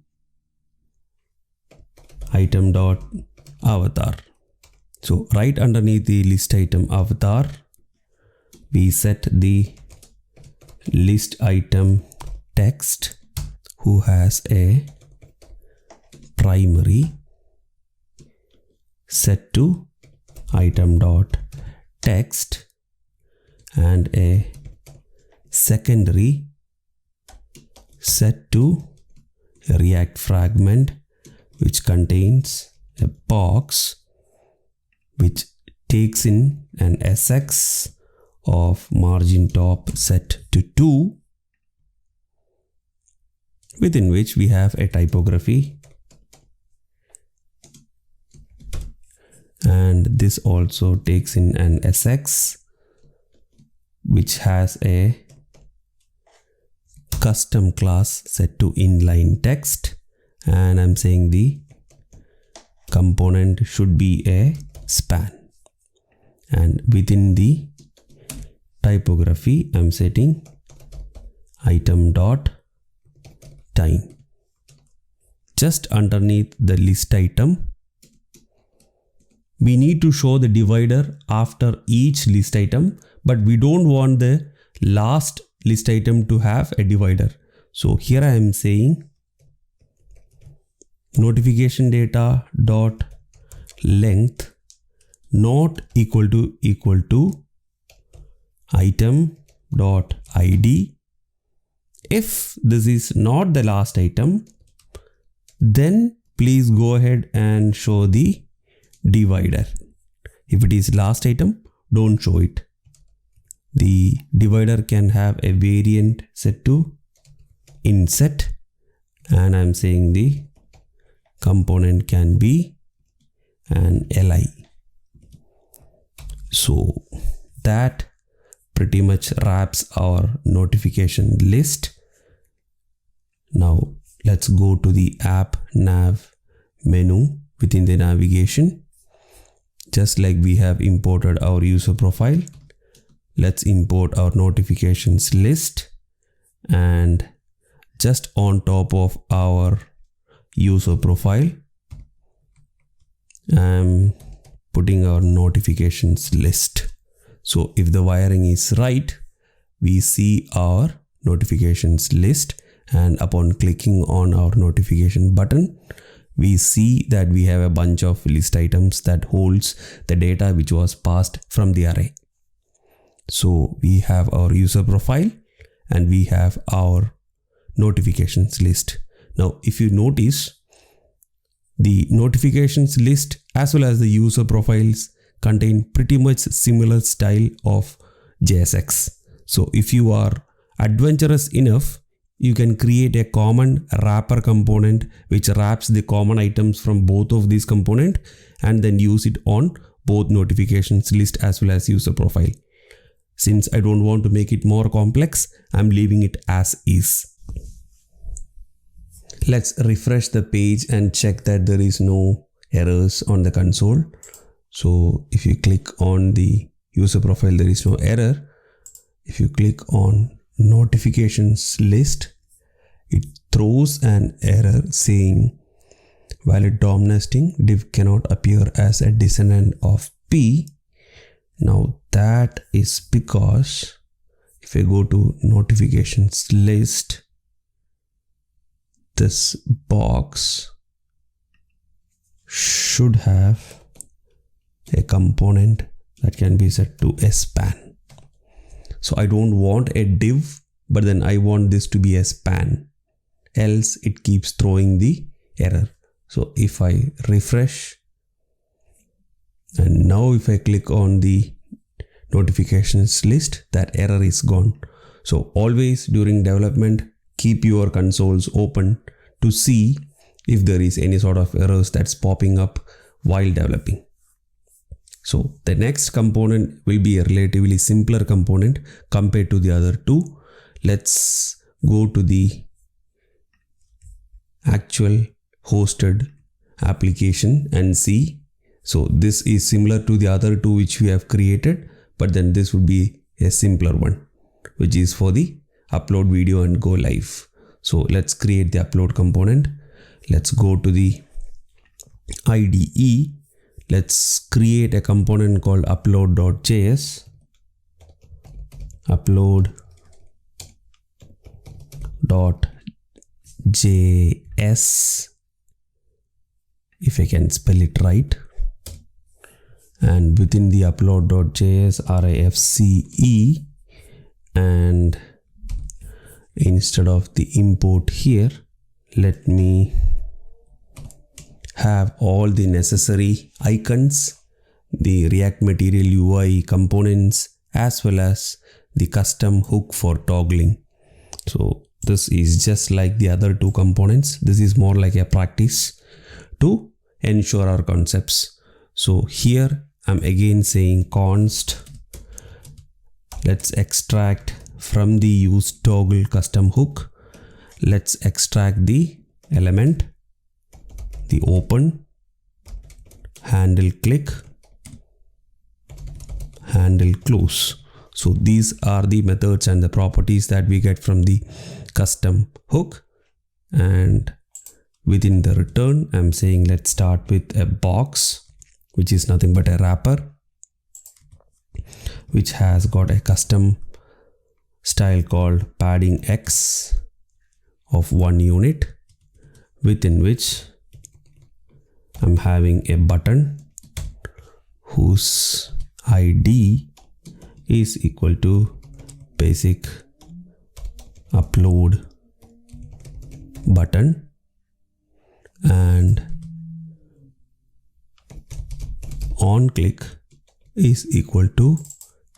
item.avatar. So right underneath the list item avatar, we set the list item text who has a primary set to item.text and a secondary set to a React fragment which contains a box which takes in an SX of margin top set to 2, within which we have a typography, and this also takes in an SX which has a custom class set to inline text, and I'm saying the component should be a span, and within the typography I'm setting item.time. Just underneath the list item, we need to show the divider after each list item, but we don't want the last list item to have a divider. So here I am saying notification data dot length not equal to item.id. If this is not the last item, then please go ahead and show the divider. If it is last item, don't show it. The divider can have a variant set to inset, and I'm saying the component can be an li. So that pretty much wraps our notification list. Now let's go to the app nav menu within the navigation. Just like we have imported our user profile, let's import our notifications list, and just on top of our user profile, I'm putting our notifications list. So if the wiring is right, we see our notifications list, and upon clicking on our notification button, we see that we have a bunch of list items that holds the data which was passed from the array. So we have our user profile and we have our notifications list. Now, if you notice, the notifications list as well as the user profiles contain pretty much similar style of JSX. So if you are adventurous enough, you can create a common wrapper component which wraps the common items from both of these components and then use it on both notifications list as well as user profile. Since I don't want to make it more complex, I'm leaving it as is. Let's refresh the page and check that there is no errors on the console. So if you click on the user profile, there is no error. If you click on notifications list, it throws an error saying valid DOM nesting, div cannot appear as a descendant of P. Now that is because if I go to notifications list, this box should have a component that can be set to a span. So I don't want a div, but then I want this to be a span, else it keeps throwing the error. So if I refresh, and now if I click on the notifications list, that error is gone. So always during development, keep your consoles open to see if there is any sort of errors that's popping up while developing. So the next component will be a relatively simpler component compared to the other two. Let's go to the actual hosted application and see. So this is similar to the other two which we have created, but then this would be a simpler one, which is for the upload video and go live. So let's create the upload component. Let's go to the IDE. Let's create a component called upload.js. Upload.js, if I can spell it right. And within the upload.js RIFCE, and instead of the import here, let me have all the necessary icons, the React Material UI components, as well as the custom hook for toggling. So this is just like the other two components. This is more like a practice to ensure our concepts. So here I'm again saying const, let's extract from the use toggle custom hook. Let's extract the element, the open, handle click, handle close. So these are the methods and the properties that we get from the custom hook. And within the return, I'm saying let's start with a box, which is nothing but a wrapper, which has got a custom style called padding X of 1 unit, within which I'm having a button whose ID is equal to basic upload button, and on click is equal to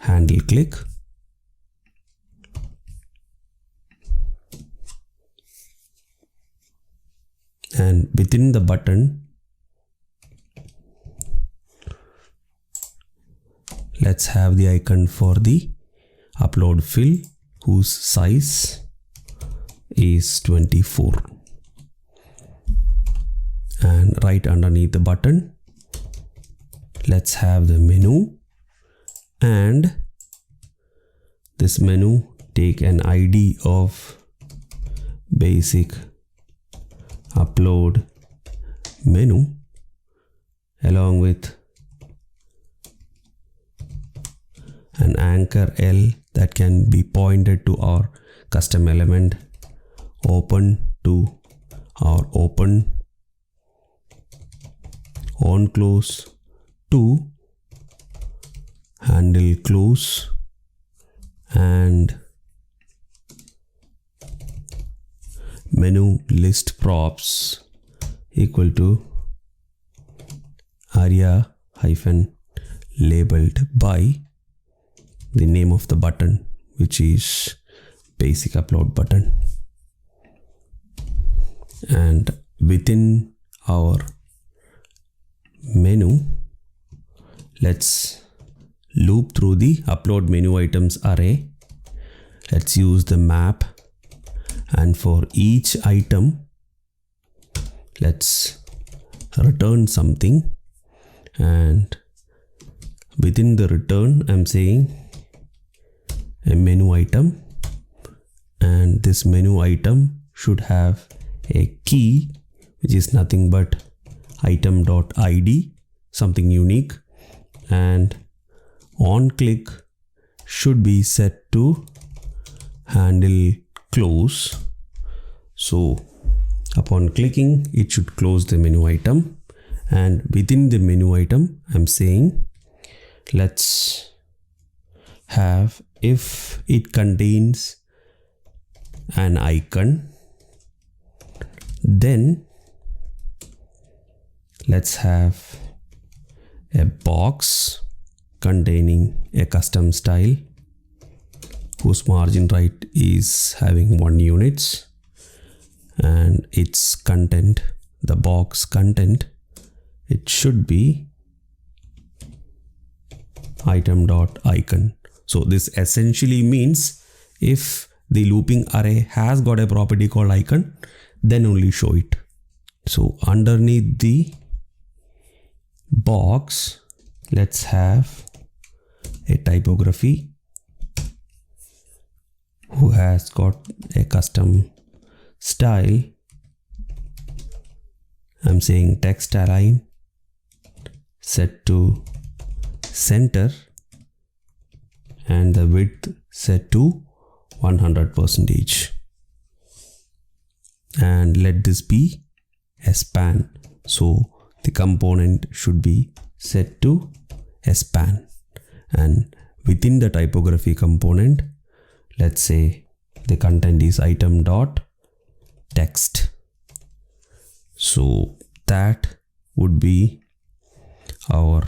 handle click. And within the button, let's have the icon for the upload fill whose size is 24. And right underneath the button, let's have the menu, and this menu take an ID of basic upload menu along with an anchor L that can be pointed to our custom element, open to our open, on close to handle close, and menu list props equal to aria hyphen labeled by the name of the button, which is basic upload button. And within our menu, let's loop through the upload menu items array. Let's use the map, and for each item let's return something, and within the return I'm saying a menu item, and this menu item should have a key which is nothing but item.id, something unique, and on click should be set to handle close. So upon clicking, it should close the menu item, and within the menu item I'm saying let's have if it contains an icon, then let's have a box containing a custom style whose margin right is having 1 units, and its content, the box content, it should be item.icon. So this essentially means if the looping array has got a property called icon, then only show it. So underneath the box, let's have a typography who has got a custom style. I'm saying text align set to center, and the width set to 100%, and let this be a span. So the component should be set to a span, and within the typography component, let's say the content is item.text. So that would be our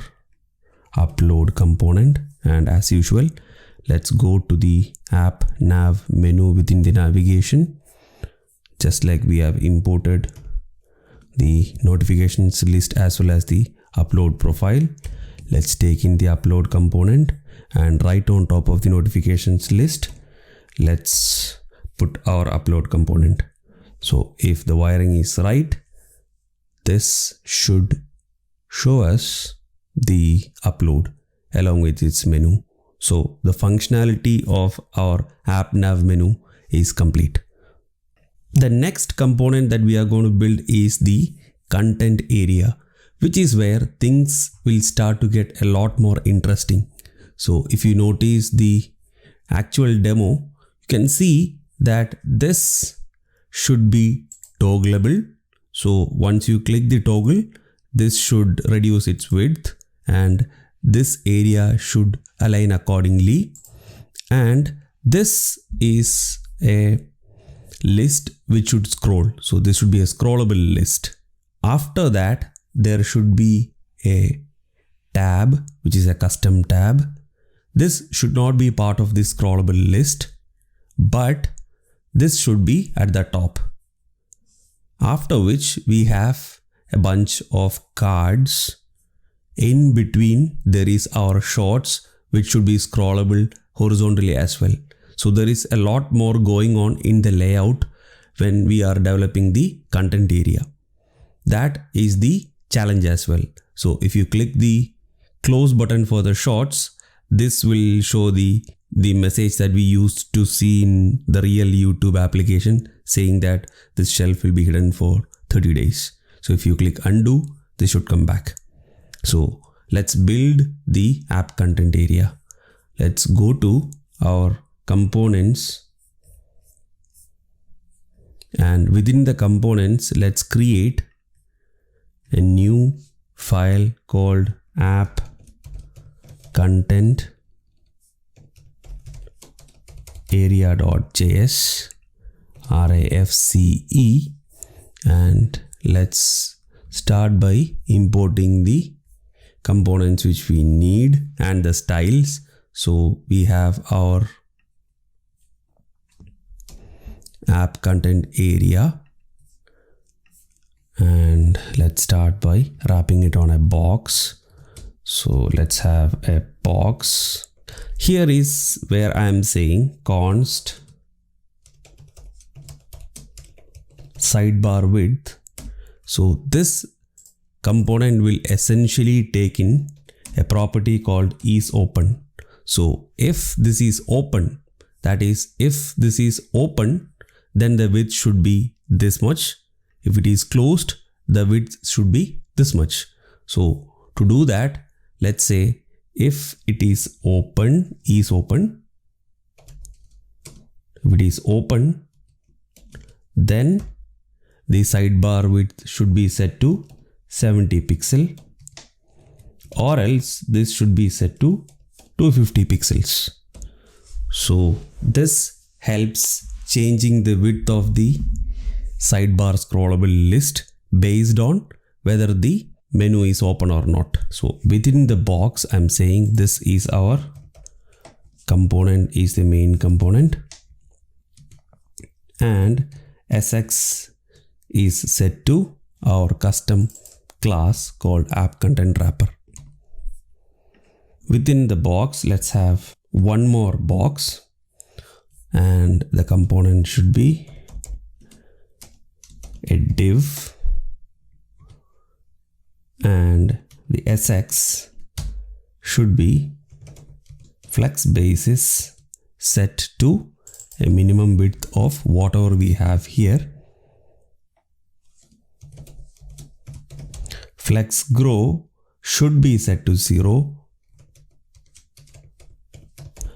upload component. And as usual, let's go to the app nav menu within the navigation. Just like we have imported the notifications list as well as the upload profile, let's take in the upload component, and right on top of the notifications list, let's put our upload component. So if the wiring is right, this should show us the upload along with its menu. So the functionality of our app nav menu is complete. The next component that we are going to build is the content area, which is where things will start to get a lot more interesting. So if you notice the actual demo, you can see that this should be toggleable. So once you click the toggle, this should reduce its width, and this area should align accordingly. And this is a list which should scroll. So this should be a scrollable list. After that, there should be a tab, which is a custom tab. This should not be part of this scrollable list, but this should be at the top. After which we have a bunch of cards. In between there is our shorts, which should be scrollable horizontally as well. So there is a lot more going on in the layout when we are developing the content area. That is the challenge as well. So if you click the close button for the shorts, this will show the message that we used to see in the real YouTube application, saying that this shelf will be hidden for 30 days. So if you click undo, this should come back. So let's build the app content area. Let's go to our components, and within the components, let's create a new file called app content area.js, RAFCE, and let's start by importing the components which we need and the styles. So we have our app content area, and let's start by wrapping it on a box. So let's have a box. Here is where I am saying const sidebar width. So this component will essentially take in a property called isOpen. So if this is open, that is, if this is open, then the width should be this much. If it is closed, the width should be this much. So to do that, let's say if it is open, isOpen. If it is open, then the sidebar width should be set to 70 pixel, or else this should be set to 250 pixels. So this helps changing the width of the sidebar scrollable list based on whether the menu is open or not. So within the box, I'm saying this is our component, is the main component, and SX is set to our custom class called app content wrapper. Within the box, let's have one more box, and the component should be a div, and the SX should be flex basis set to a minimum width of whatever we have here. Flex grow should be set to 0.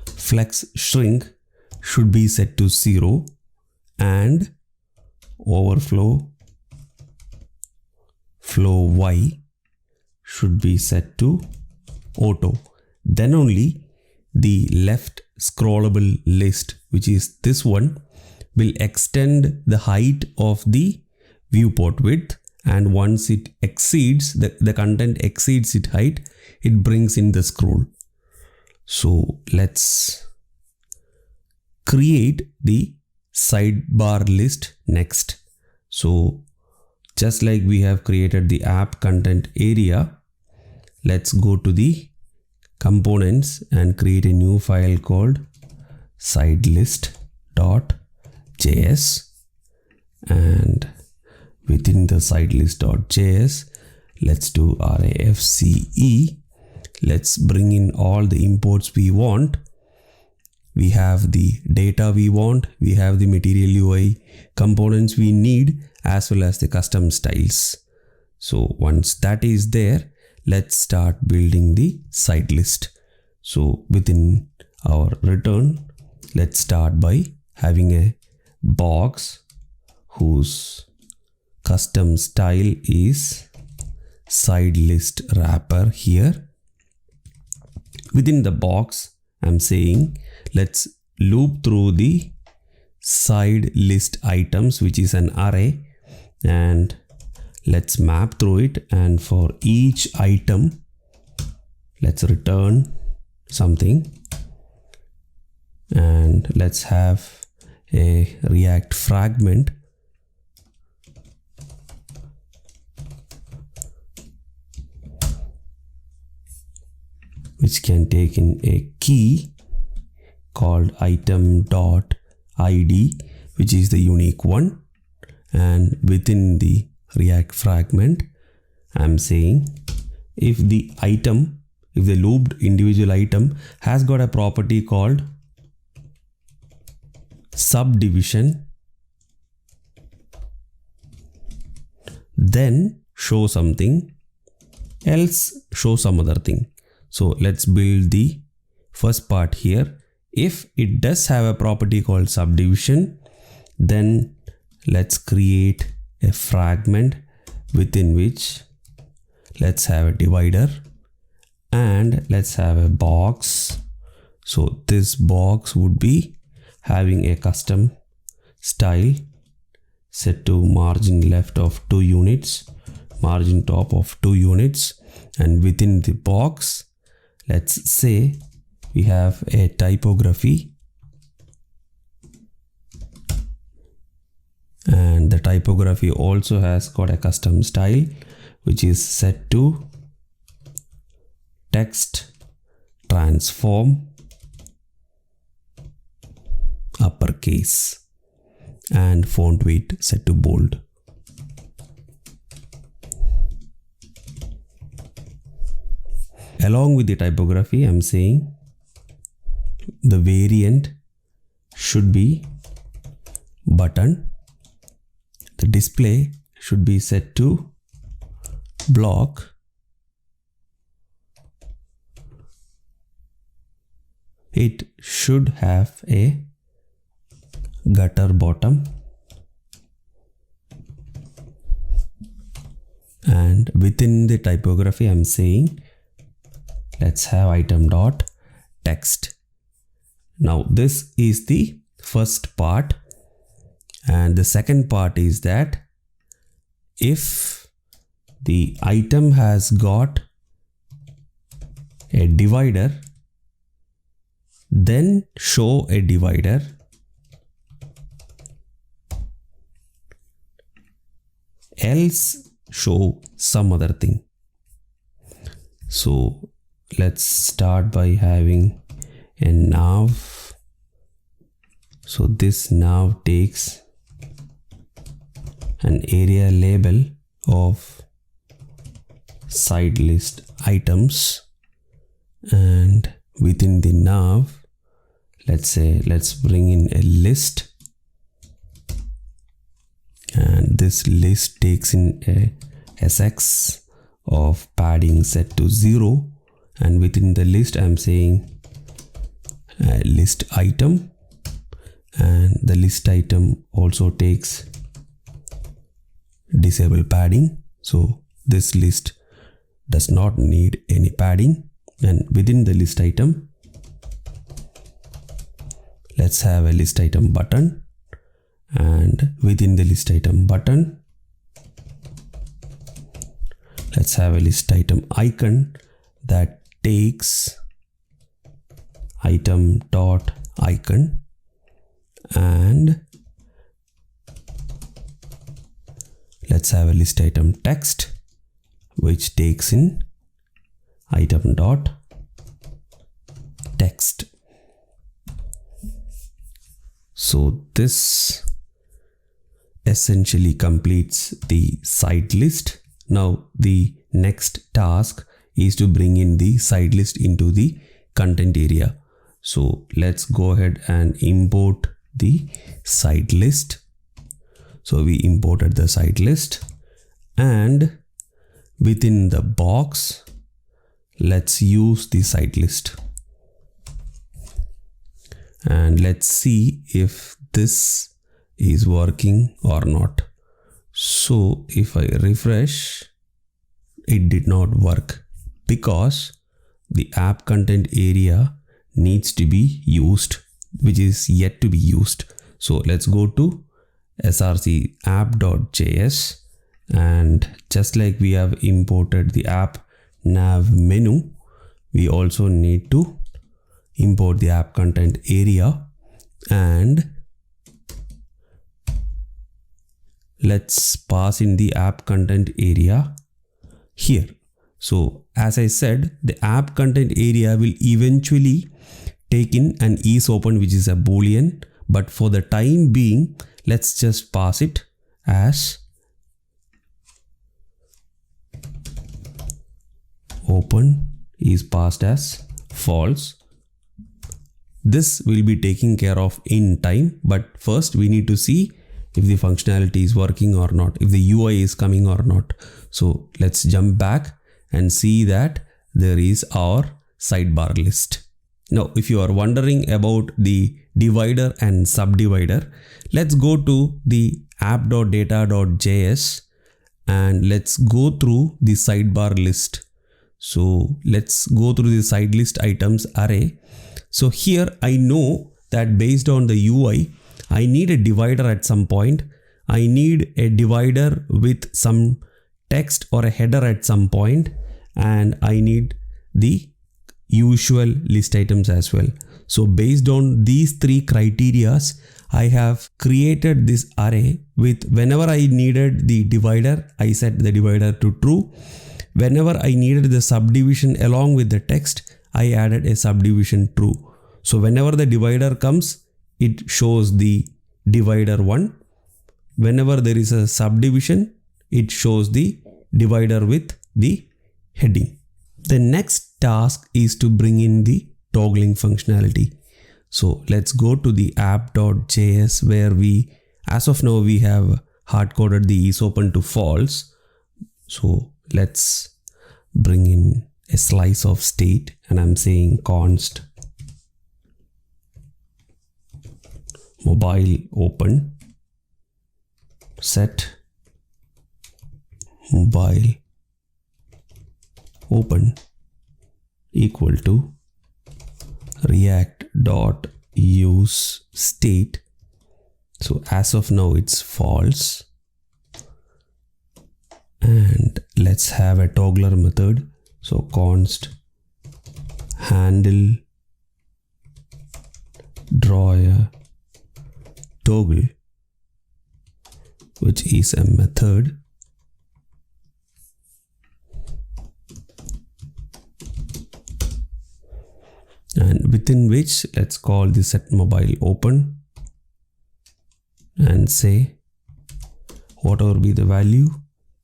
Flex shrink should be set to 0, and overflow flow Y should be set to auto. Then only the left scrollable list, which is this one, will extend the height of the viewport width, and once it exceeds the content exceeds its height, it brings in the scroll. So let's create the sidebar list next. So just like we have created the app content area, let's go to the components and create a new file called sidelist.js, and within the sidelist.js, let's do RAFCE. Let's bring in all the imports we want. We have the data we want, we have the material UI components we need, as well as the custom styles. So once that is there, let's start building the site list. So within our return, let's start by having a box whose custom style is side list wrapper here. within the box, I'm saying let's loop through the side list items, which is an array, and let's map through it. And for each item, let's return something, and let's have a React fragment which can take in a key called item.id, which is the unique one. And within the React fragment, I'm saying if the looped individual item has got a property called subdivision, then show something, else show some other thing. So let's build the first part here. If it does have a property called subdivision, then let's create a fragment within which let's have a divider, and let's have a box. So this box would be having a custom style set to margin left of 2 units, margin top of 2 units, and within the box, let's say we have a typography, and the typography also has got a custom style which is set to text transform uppercase, and font weight set to bold. Along with the typography, I'm saying the variant should be button. The display should be set to block. It should have a gutter bottom, and within the typography, I'm saying let's have item.text. Now this is the first part, and the second part is that if the item has got a divider, then show a divider, else show some other thing. So let's start by having a nav. So this nav takes an area label of side list items, and within the nav, let's bring in a list, and this list takes in a SX of padding set to 0, and within the list I'm saying list item, and the list item also takes disable padding, so this list does not need any padding. And within the list item, let's have a list item button, and within the list item button, let's have a list item icon that takes item.icon, and let's have a list item text which takes in item.text. So this essentially completes the site list. Now the next task is to bring in the site list into the content area. So let's go ahead and import the site list. So we imported the site list, and within the box, let's use the site list, and let's see if this is working or not. So if I refresh, it did not work because the app content area needs to be used, which is yet to be used. So let's go to src app.js, and just like we have imported the app nav menu, we also need to import the app content area, and let's pass in the app content area here. So as I said, the app content area will eventually take in an isOpen, which is a boolean, but for the time being, let's just pass it as open is passed as false. This will be taken care of in time, but first we need to see if the functionality is working or not, if the UI is coming or not. So let's jump back and see that there is our sidebar list. Now, if you are wondering about the divider and subdivider, let's go to the app.data.js and let's go through the sidebar list. So let's go through the side list items array. So here I know that based on the UI, I need a divider at some point. I need a divider with some text or a header at some point, and I need the usual list items as well. So based on these three criterias, I have created this array with whenever I needed the divider, I set the divider to true. Whenever I needed the subdivision along with the text, I added a subdivision true. So whenever the divider comes, it shows the divider 1. Whenever there is a subdivision, it shows the divider with the heading. The next task is to bring in the toggling functionality. So let's go to the app.js where as of now, we have hard-coded the isOpen to false. So let's bring in a slice of state, and I'm saying const mobile open set mobile open equal to react.use state. So as of now it's false, and let's have a toggler method. So const handle drawer toggle, which is a method and within which let's call the set mobile open and say whatever be the value,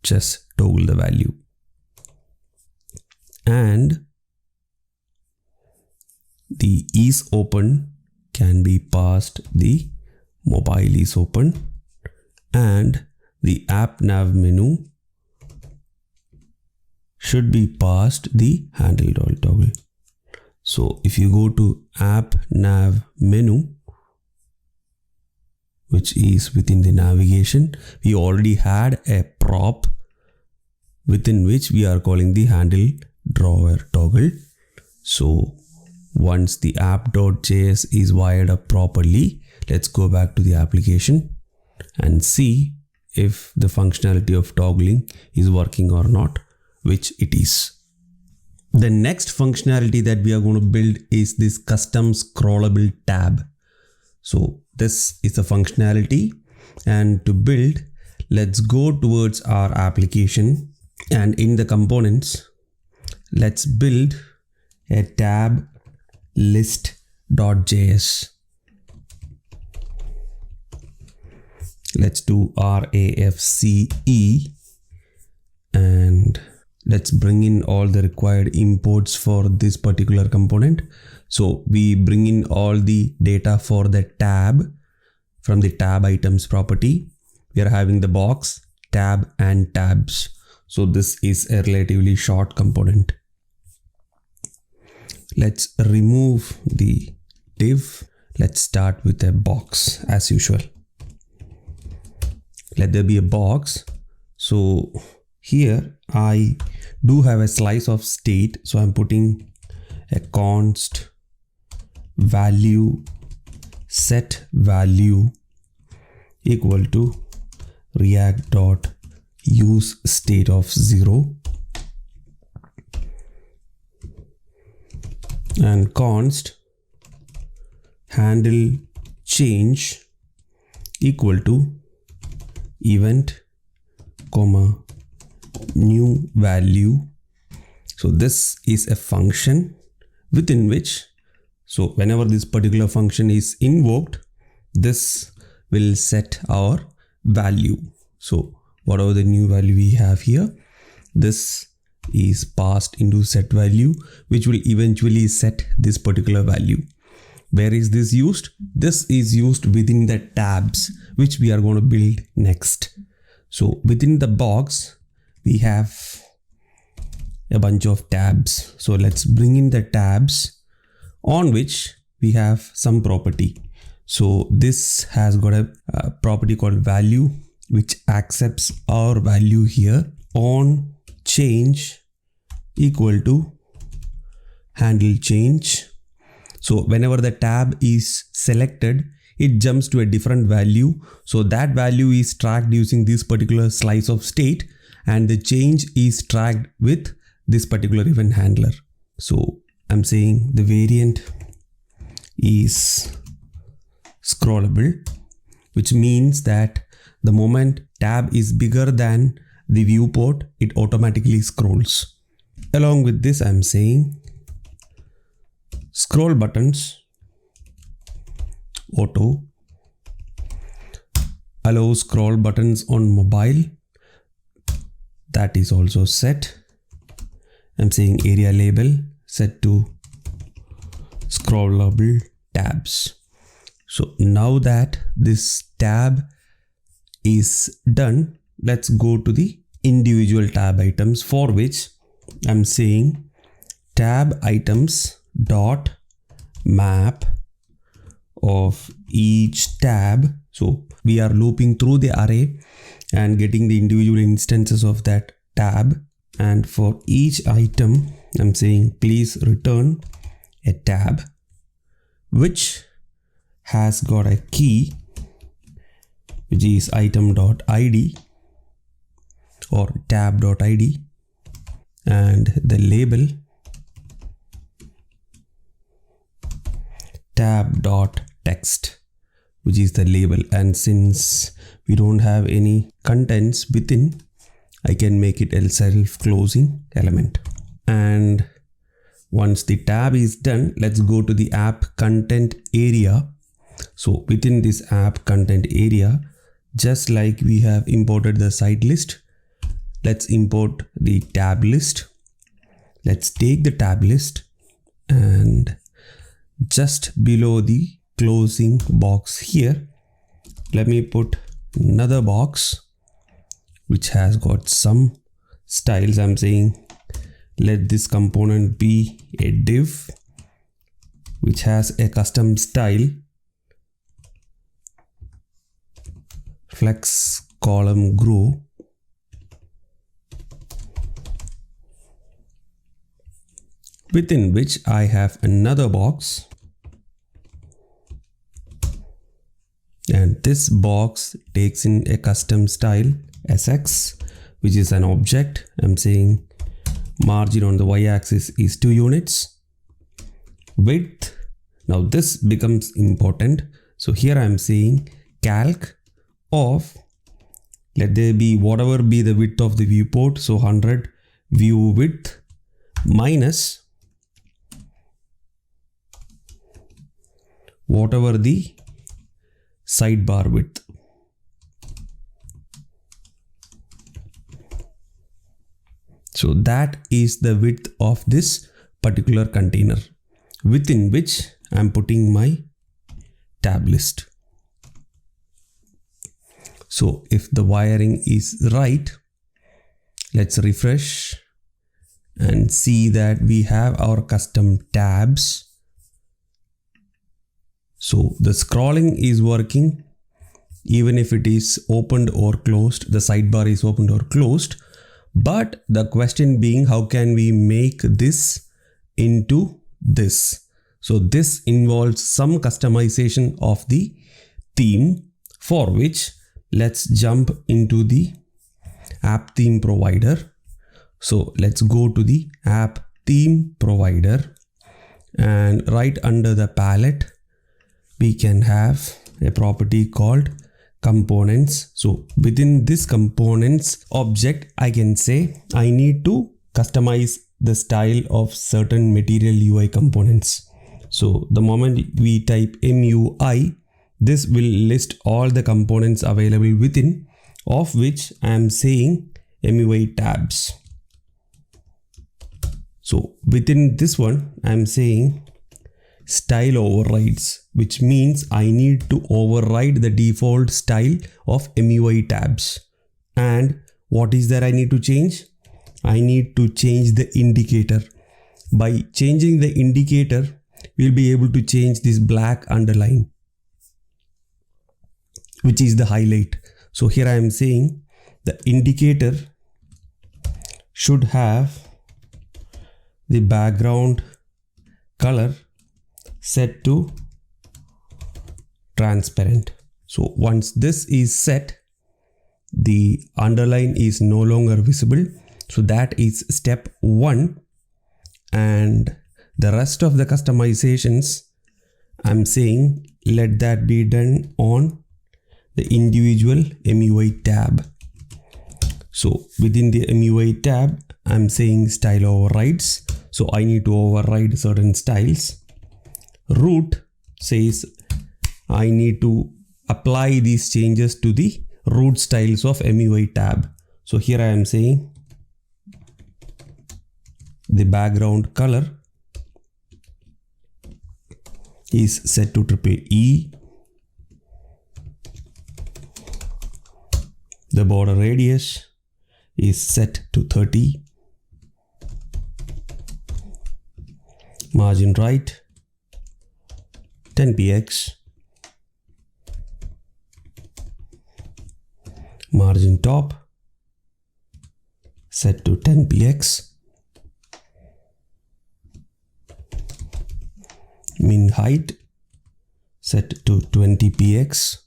just toggle the value. And the isOpen can be passed the mobile isOpen, and the app nav menu should be passed the handle toggle. So if you go to app nav menu, which is within the navigation, we already had a prop within which we are calling the handle drawer toggle. So once the app.js is wired up properly, let's go back to the application and see if the functionality of toggling is working or not, which it is. The next functionality that we are going to build is this custom scrollable tab. So this is the functionality, and to build, let's go towards our application, and in the components, let's build a tab list.js. Let's do RAFCE and let's bring in all the required imports for this particular component. So we bring in all the data for the tab from the tab items property. We are having the box, tab and tabs. So this is a relatively short component. Let's remove the div. Let's start with a box as usual. Let there be a box. So here I do have a slice of state. So I'm putting a const value set value equal to react dot use state of 0 and const handle change equal to event comma new value. So this is a function within which, so whenever this particular function is invoked, this will set our value. So whatever the new value we have here, this is passed into set value, which will eventually set this particular value. Where is this used? This is used within the tabs, which we are going to build next. So within the box, we have a bunch of tabs. So let's bring in the tabs on which we have some property. So this has got a property called value, which accepts our value here on change equal to handle change. So whenever the tab is selected, it jumps to a different value. So that value is tracked using this particular slice of state, and the change is tracked with this particular event handler. So I'm saying the variant is scrollable, which means that the moment tab is bigger than the viewport, it automatically scrolls. Along with this, I'm saying scroll buttons auto allow scroll buttons on mobile. That is also set. I'm saying area label set to scrollable tabs. So now that this tab is done, let's go to the individual tab items, for which I'm saying tab items dot map of each tab. So we are looping through the array and getting the individual instances of that tab, and for each item I'm saying please return a tab which has got a key, which is item.id or tab.id, and the label tab.text, which is the label. And since we don't have any contents within, I can make it a self-closing element. And once the tab is done, let's go to the app content area. So within this app content area, just like we have imported the site list, let's import the tab list. Let's take the tab list, and just below the closing box here, let me put another box which has got some styles. I'm saying let this component be a div which has a custom style, flex column grow, within which I have another box, and this box takes in a custom style sx, which is an object. I'm saying margin on the y-axis is 2 units, width. Now this becomes important. So here I'm saying calc of, let there be whatever be the width of the viewport, so 100 view width minus whatever the sidebar width. So that is the width of this particular container within which I'm putting my tab list. So if the wiring is right, let's refresh and see that we have our custom tabs. So the scrolling is working even if it is opened or closed, the sidebar is opened or closed. But the question being, how can we make this into this. So this involves some customization of the theme, for which let's jump into the app theme provider. So let's go to the app theme provider, and right under the palette we can have a property called components. So within this components object, I can say I need to customize the style of certain material UI components. So the moment we type MUI, this will list all the components available within, of which I am saying MUI tabs. So within this one, I am saying style overrides, which means I need to override the default style of MUI tabs. And what is that I need to change? I need to change the indicator. By changing the indicator, we'll be able to change this black underline, which is the highlight. So here I am saying the indicator should have the background color set to transparent. So once this is set, the underline is no longer visible. So that is step 1, and the rest of the customizations I'm saying let that be done on the individual MUI tab. So within the MUI tab, I'm saying style overrides. So I need to override certain styles. Root says I need to apply these changes to the root styles of MUI tab. So here I am saying the background color is set to EEE. The border radius is set to 30. Margin right 10 px. Margin top set to 10 px. Min height set to 20 px.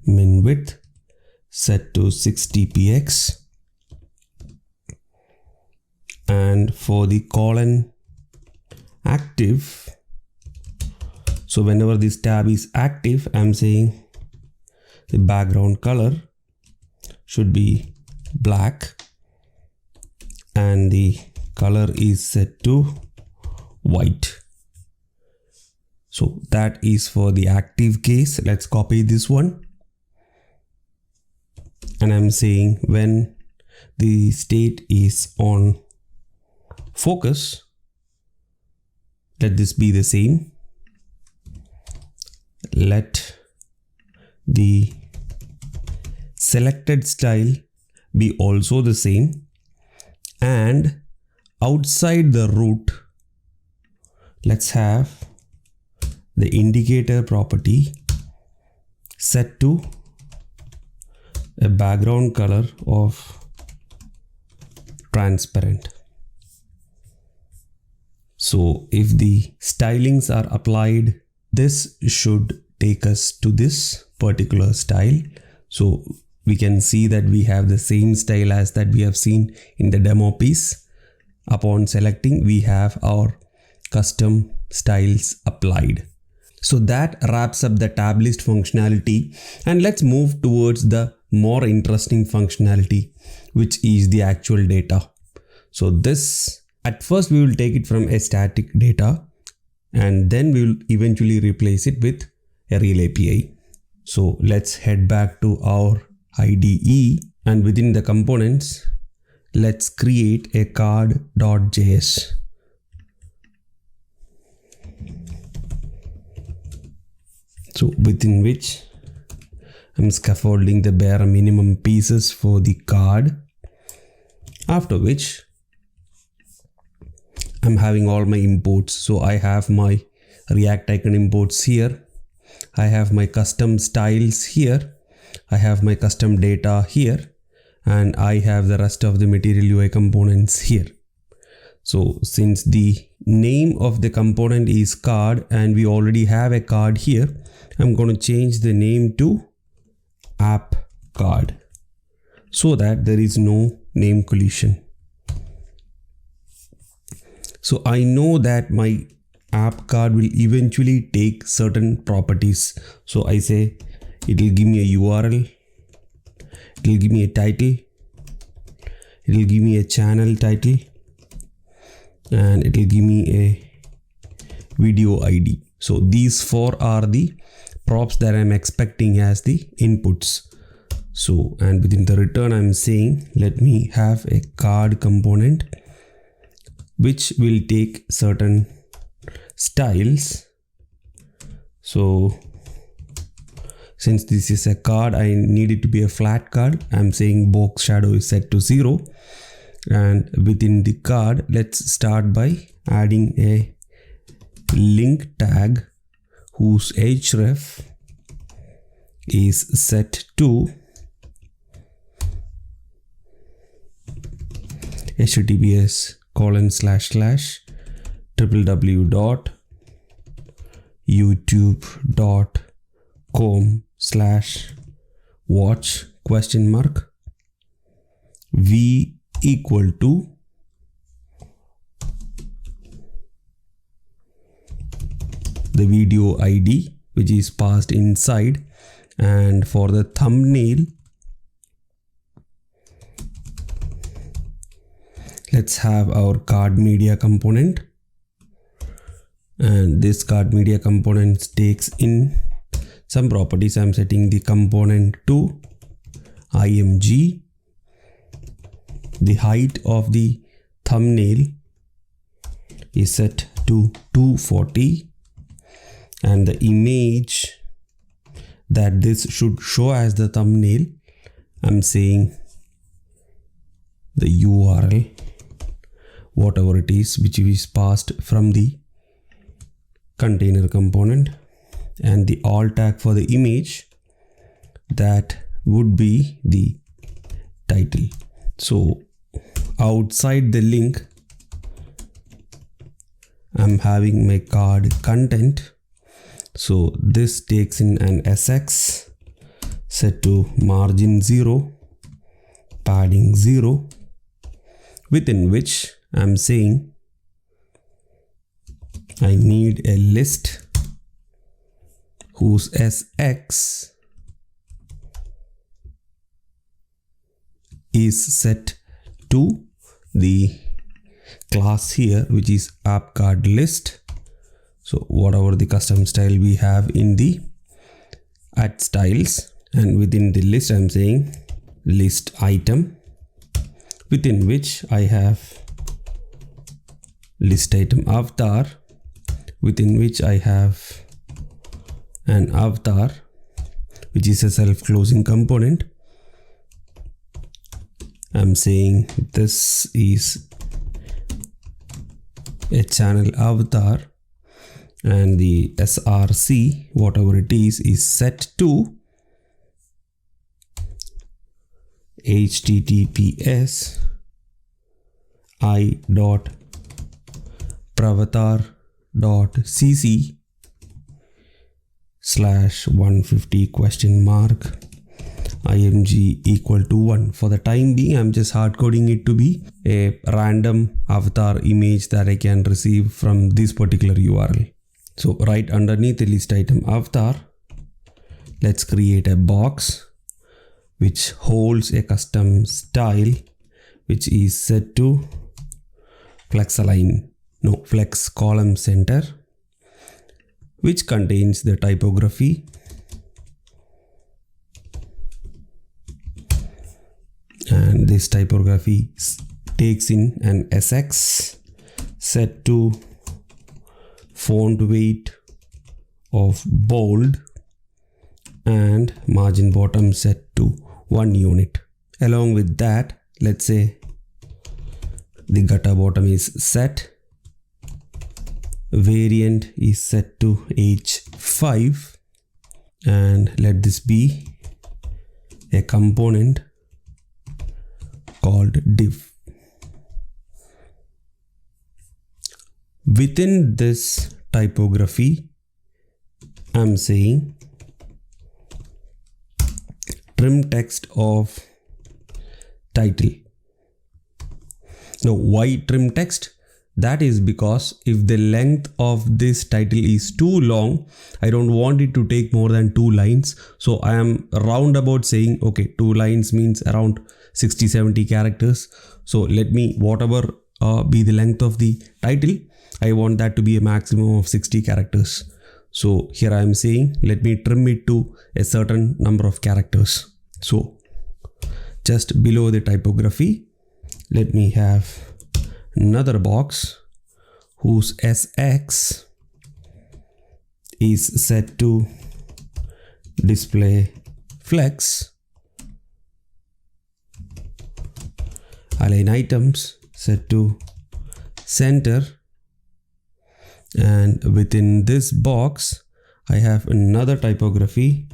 Min width set to 60 px. And for the colon active, so whenever this tab is active, I'm saying the background color should be black and the color is set to white. So that is for the active case. Let's copy this one, and I'm saying when the state is on focus, let this be the same. Let the selected style be also the same, and outside the root, let's have the indicator property set to a background color of transparent. So if the stylings are applied, this should take us to this particular style. So we can see that we have the same style as that we have seen in the demo piece. Upon selecting, we have our custom styles applied. So that wraps up the tab list functionality, and let's move towards the more interesting functionality, which is the actual data. So this, at first we will take it from a static data, and then we will eventually replace it with a real API. So let's head back to our IDE, and within the components, let's create a card.js. So within which I'm scaffolding the bare minimum pieces for the card, after which I'm having all my imports. So I have my React icon imports here, I have my custom styles here, I have my custom data here, and I have the rest of the material UI components here. So since the name of the component is card and we already have a card here, I'm going to change the name to app card so that there is no name collision. So I know that my app card will eventually take certain properties. So I say it will give me a URL, it will give me a title, it will give me a channel title, and it will give me a video ID. So these four are the props that I'm expecting as the inputs. So, and within the return, I'm saying let me have a card component which will take certain styles. So since this is a card, I need it to be a flat card. I'm saying box shadow is set to 0. And within the card, let's start by adding a link tag whose href is set to https://www.youtube.com/watch ? v equal to the video ID which is passed inside, and for the thumbnail let's have our card media component, and this card media component takes in some properties. I'm setting the component to img. The height of the thumbnail is set to 240, and the image that this should show as the thumbnail, I'm saying the URL, whatever it is, which is passed from the container component, and the alt tag for the image, that would be the title. So outside the link, I'm having my card content. So this takes in an SX set to margin 0, padding 0, within which I'm saying I need a list whose SX is set to the class here, which is app card list. So whatever the custom style we have in the add styles, and within the list I'm saying list item, within which I have list item avatar, within which I have an avatar which is a self-closing component. I'm saying this is a channel avatar, and the src, whatever it is set to i.pravatar.cc/150 img equal to 1. For the time being, I'm just hard coding it to be a random avatar image that I can receive from this particular URL. So right underneath the list item avatar, let's create a box which holds a custom style which is set to flex column center, which contains the typography and this typography takes in an SX set to font weight of bold and margin bottom set to 1 unit. Along with that, let's say the gutter bottom is set, variant is set to H5, and let this be a component called div. within this typography, I'm saying trim text of title. Now, why trim text? That is because if the length of this title is too long, I don't want it to take more than 2 lines. So I am roundabout saying, okay, 2 lines means around 60-70 characters. So let me, whatever be the length of the title, I want that to be a maximum of 60 characters. So here I am saying, let me trim it to a certain number of characters. So just below the typography, let me have another box whose SX is set to display flex, align items set to center, and within this box I have another typography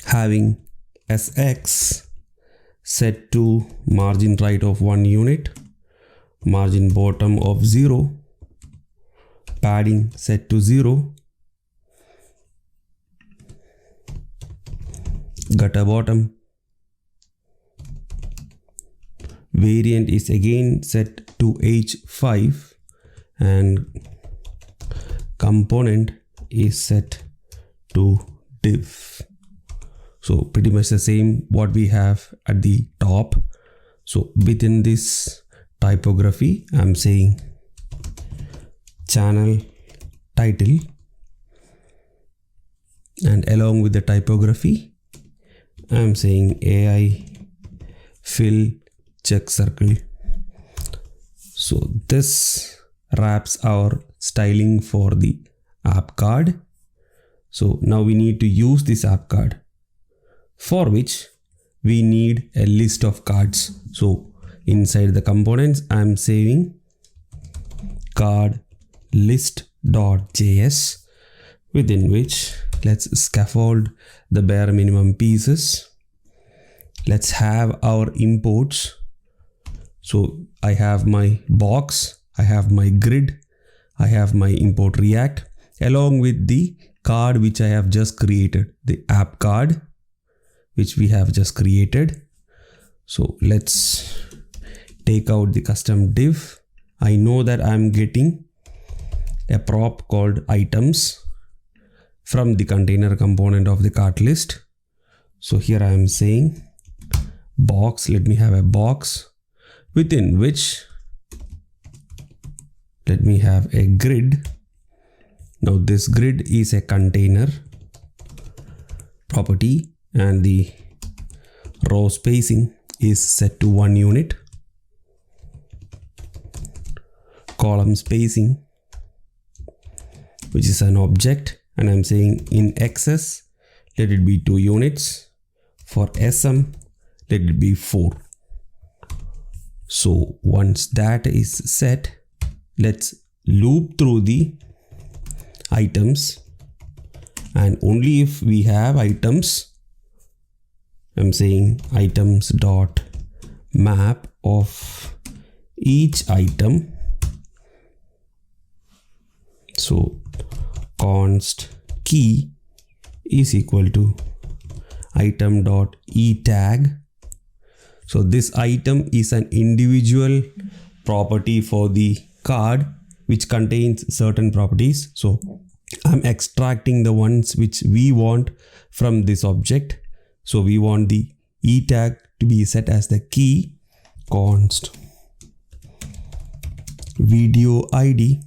having SX set to margin right of 1 unit, margin bottom of 0, padding set to 0, gutter bottom, variant is again set to H5, and component is set to div. So pretty much the same what we have at the top. So within this typography, I'm saying channel title, and along with the typography, I'm saying AI fill check circle. So this wraps our styling for the app card. So now we need to use this app card, for which we need a list of cards. So inside the components, I'm saving card list.js, within which let's scaffold the bare minimum pieces. Let's have our imports. So I have my box, I have my grid, I have my import React, along with the card which I have just created, the app card which we have just created. So let's take out the custom div. I know that I'm getting a prop called items from the container component of the cart list. So here I am saying box, let me have a box within which let me have a grid. Now this grid is a container property, and the row spacing is set to 1 unit. Column spacing, which is an object, and I'm saying in XS let it be 2 units. For SM let it be 4. So once that is set, let's loop through the items, and only if we have items, I'm saying items dot map of each item. So const key is equal to item dot e tag. So this item is an individual property for the card which contains certain properties. So I'm extracting the ones which we want from this object. So we want the e tag to be set as the key, const video ID,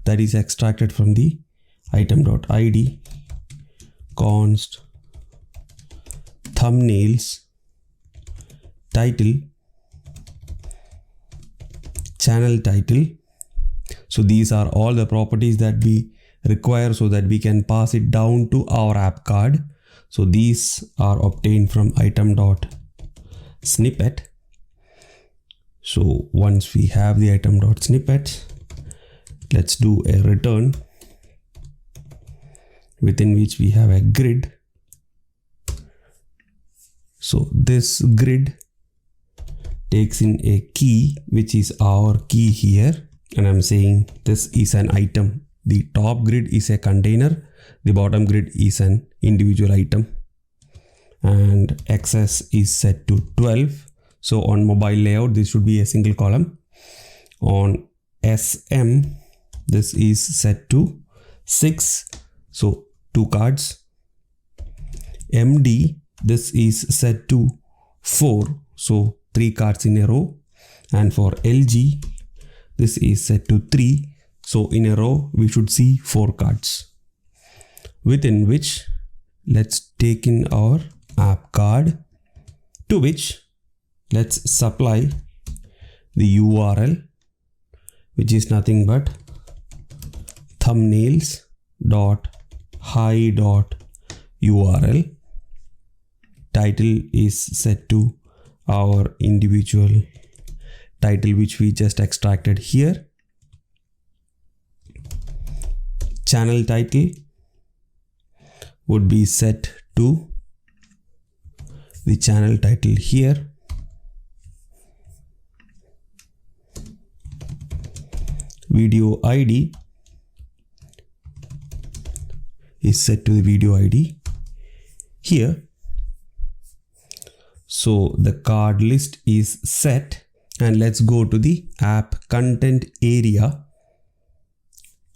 that is extracted from the item.id, const thumbnails, title, channel title. So these are all the properties that we require so that we can pass it down to our app card. So these are obtained from item.snippet. So once we have the item.snippet, let's do a return within which we have a grid. So this grid takes in a key, which is our key here, and I'm saying this is an item. The top grid is a container, the bottom grid is an individual item, and access is set to 12. So on mobile layout, this should be a single column. On SM, this is set to 6, so 2 cards. MD, this is set to 4, so 3 cards in a row. And for LG, this is set to 3, so in a row we should see 4 cards. Within which, let's take in our app card, to which let's supply the URL, which is nothing but thumbnails.hi.url. Title is set to our individual title, which we just extracted here. Channel title would be set to the channel title here. Video ID is set to the video ID here. So the card list is set, and let's go to the app content area.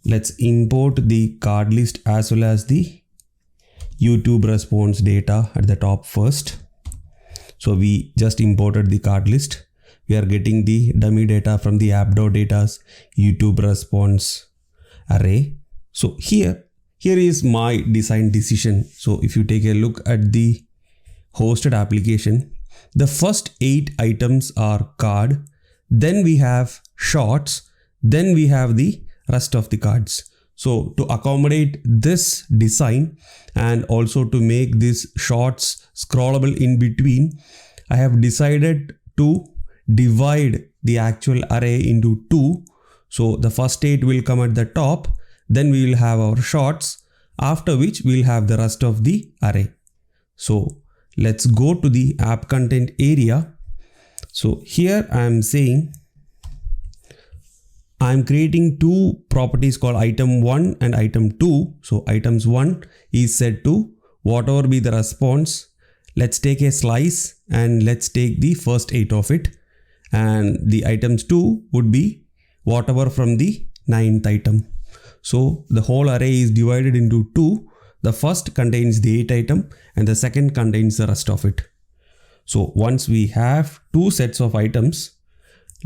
Let's import the card list as well as the YouTube response data at the top first. So we just imported the card list. We are getting the dummy data from the app.data's YouTube response array. So here is my design decision. So if you take a look at the hosted application, the first 8 items are card, then we have shorts, then we have the rest of the cards. So to accommodate this design and also to make these shorts scrollable in between, I have decided to divide the actual array into 2. So the first 8 will come at the top, then we will have our shorts, after which we will have the rest of the array. So let's go to the app content area. So here I am saying I am creating 2 properties called item 1 and item 2. So items 1 is set to whatever be the response. Let's take a slice and let's take the first 8 of it. And the items 2 would be whatever from the 9th item. So the whole array is divided into 2. The first contains the 8th item and the second contains the rest of it. So once we have 2 sets of items,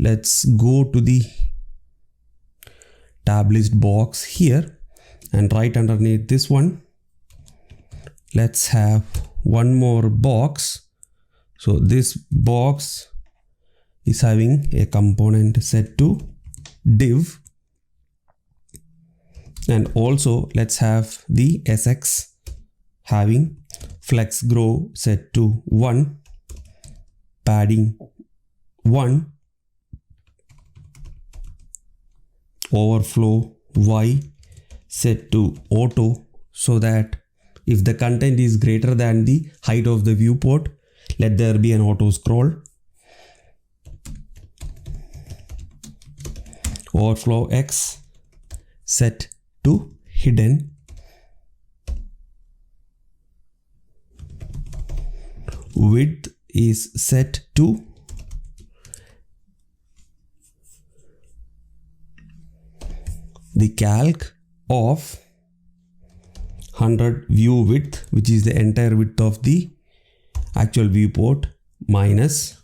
let's go to the tab list box here, and right underneath this one, let's have one more box. So this box is having a component set to div, and also let's have the SX having flex grow set to 1, padding 1, overflow Y set to auto, so that if the content is greater than the height of the viewport, let there be an auto scroll. Overflow X set to hidden. Width is set to the calc of 100 view width, which is the entire width of the actual viewport, minus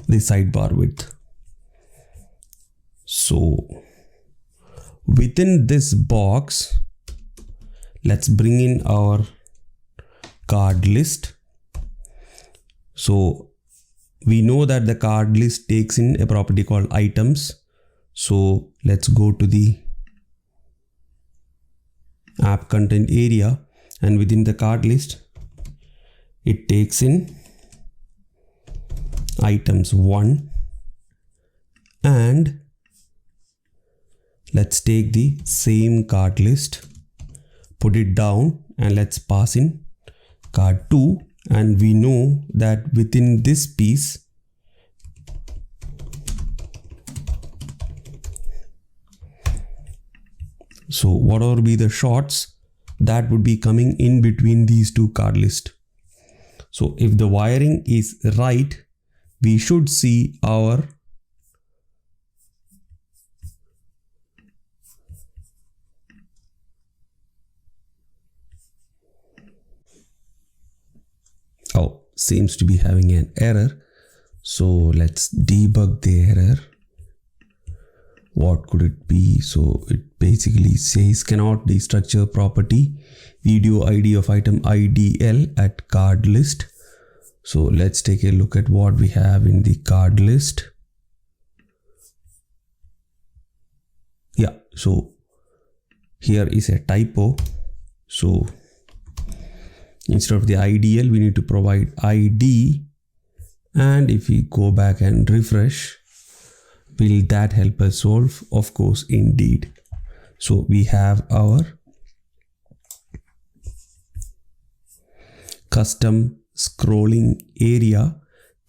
the sidebar width. So within this box, let's bring in our card list. So we know that the card list takes in a property called items. So let's go to the app content area, and within the card list, it takes in items 1, and let's take the same card list, put it down, and let's pass in card 2, and we know that within this piece so whatever be the shots that would be coming in between these two card lists. So if the wiring is right, we should see our seems to be having an error. So let's debug the error. What could it be? So it basically says cannot destructure property video ID of item IDL at card list. So let's take a look at what we have in the card list. Yeah, so here is a typo. So instead of the IDL, we need to provide ID. And if we go back and refresh, will that help us solve? Of course, indeed. So we have our custom scrolling area,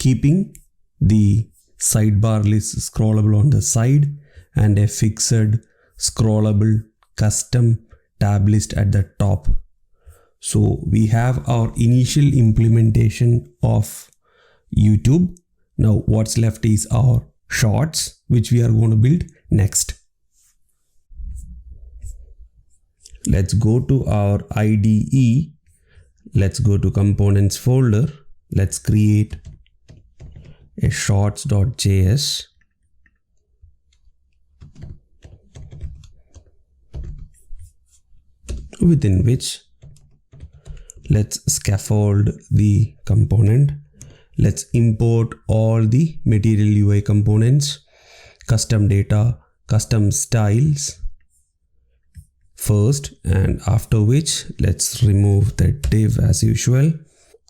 keeping the sidebar list scrollable on the side and a fixed scrollable custom tab list at the top. So we have our initial implementation of YouTube. Now what's left is our shorts, which we are going to build next. Let's go to our IDE. Let's go to components folder. Let's create a shorts.js. within which let's scaffold the component. Let's import all the material UI components, custom data, custom styles first, and after which let's remove the div as usual.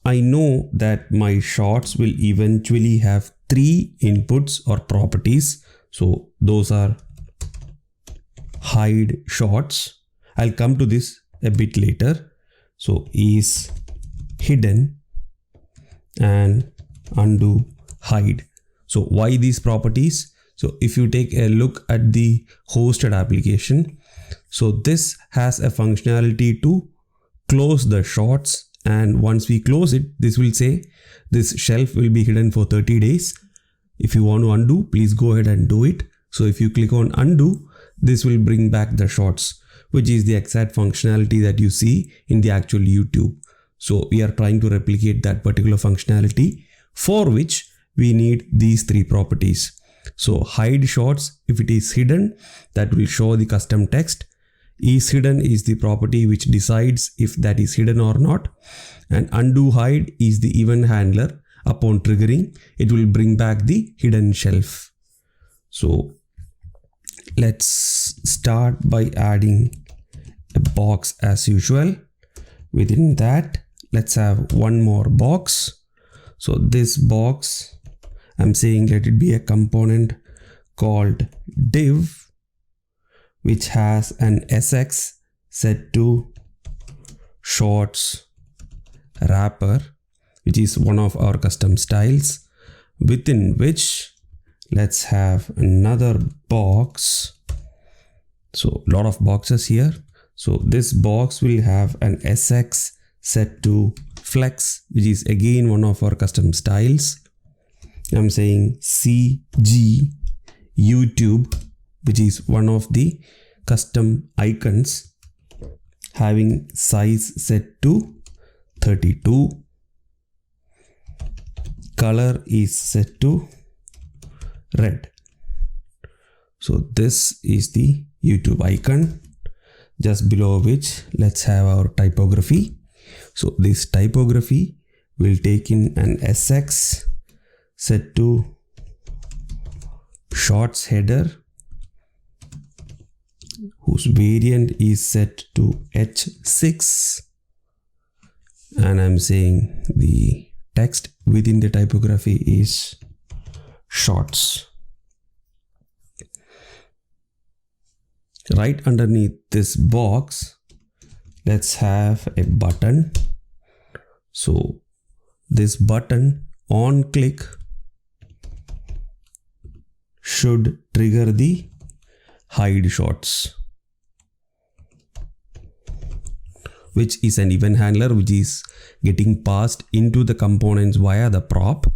I know that my shorts will eventually have 3 inputs or properties. So those are hide shorts. I'll come to this a bit later. So is hidden and undo hide. So why these properties? So if you take a look at the hosted application, so this has a functionality to close the shorts, and once we close it, this will say this shelf will be hidden for 30 days. If you want to undo, please go ahead and do it. So if you click on undo, this will bring back the shorts, which is the exact functionality that you see in the actual YouTube. So we are trying to replicate that particular functionality, for which we need these 3 properties. So hide shorts, if it is hidden, that will show the custom text. Is hidden is the property which decides if that is hidden or not. And undo hide is the event handler. Upon triggering, it will bring back the hidden shelf. So let's start by adding a box as usual. Within that, let's have one more box. So this box, I'm saying let it be a component called div, which has an SX set to shorts wrapper, which is one of our custom styles, within which let's have another box. So a lot of boxes here. So this box will have an SX set to flex, which is again one of our custom styles. I'm saying CG YouTube, which is one of the custom icons, having size set to 32. Color is set to red. So this is the YouTube icon, just below which let's have our typography. So this typography will take in an SX set to shorts header, whose variant is set to H6, and I'm saying the text within the typography is shorts. Right underneath this box, let's have a button. So this button on click should trigger the hide shorts, which is an event handler which is getting passed into the components via the prop.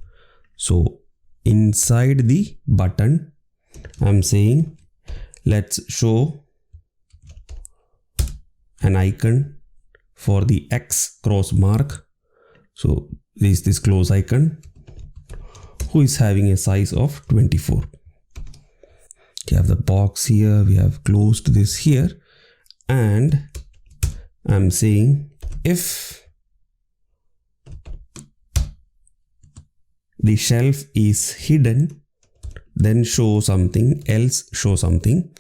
So inside the button, I'm saying let's show an icon for the X cross mark. So this is this close icon who is having a size of 24. We have the box here, we have closed this here, and I'm saying if the shelf is hidden, then show something, else show something.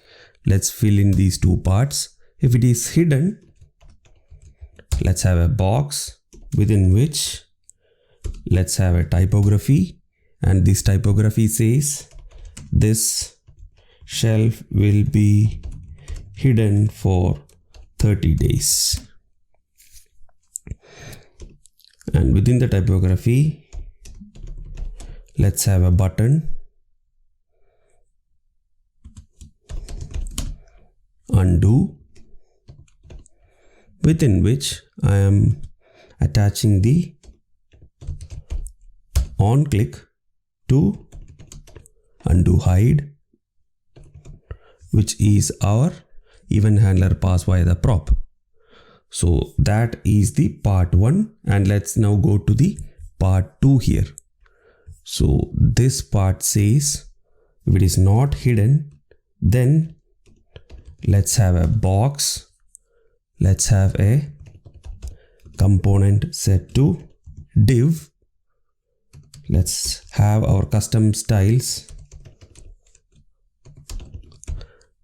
Let's fill in these two parts. If it is hidden, let's have a box within which let's have a typography, and this typography says this shelf will be hidden for 30 days. And within the typography, let's have a button undo, within which I am attaching the on click to undo hide, which is our event handler pass via the prop. So that is the part 1, and let's now go to the part 2 here. So this part says if it is not hidden, then let's have a box, let's have a component set to div, let's have our custom styles,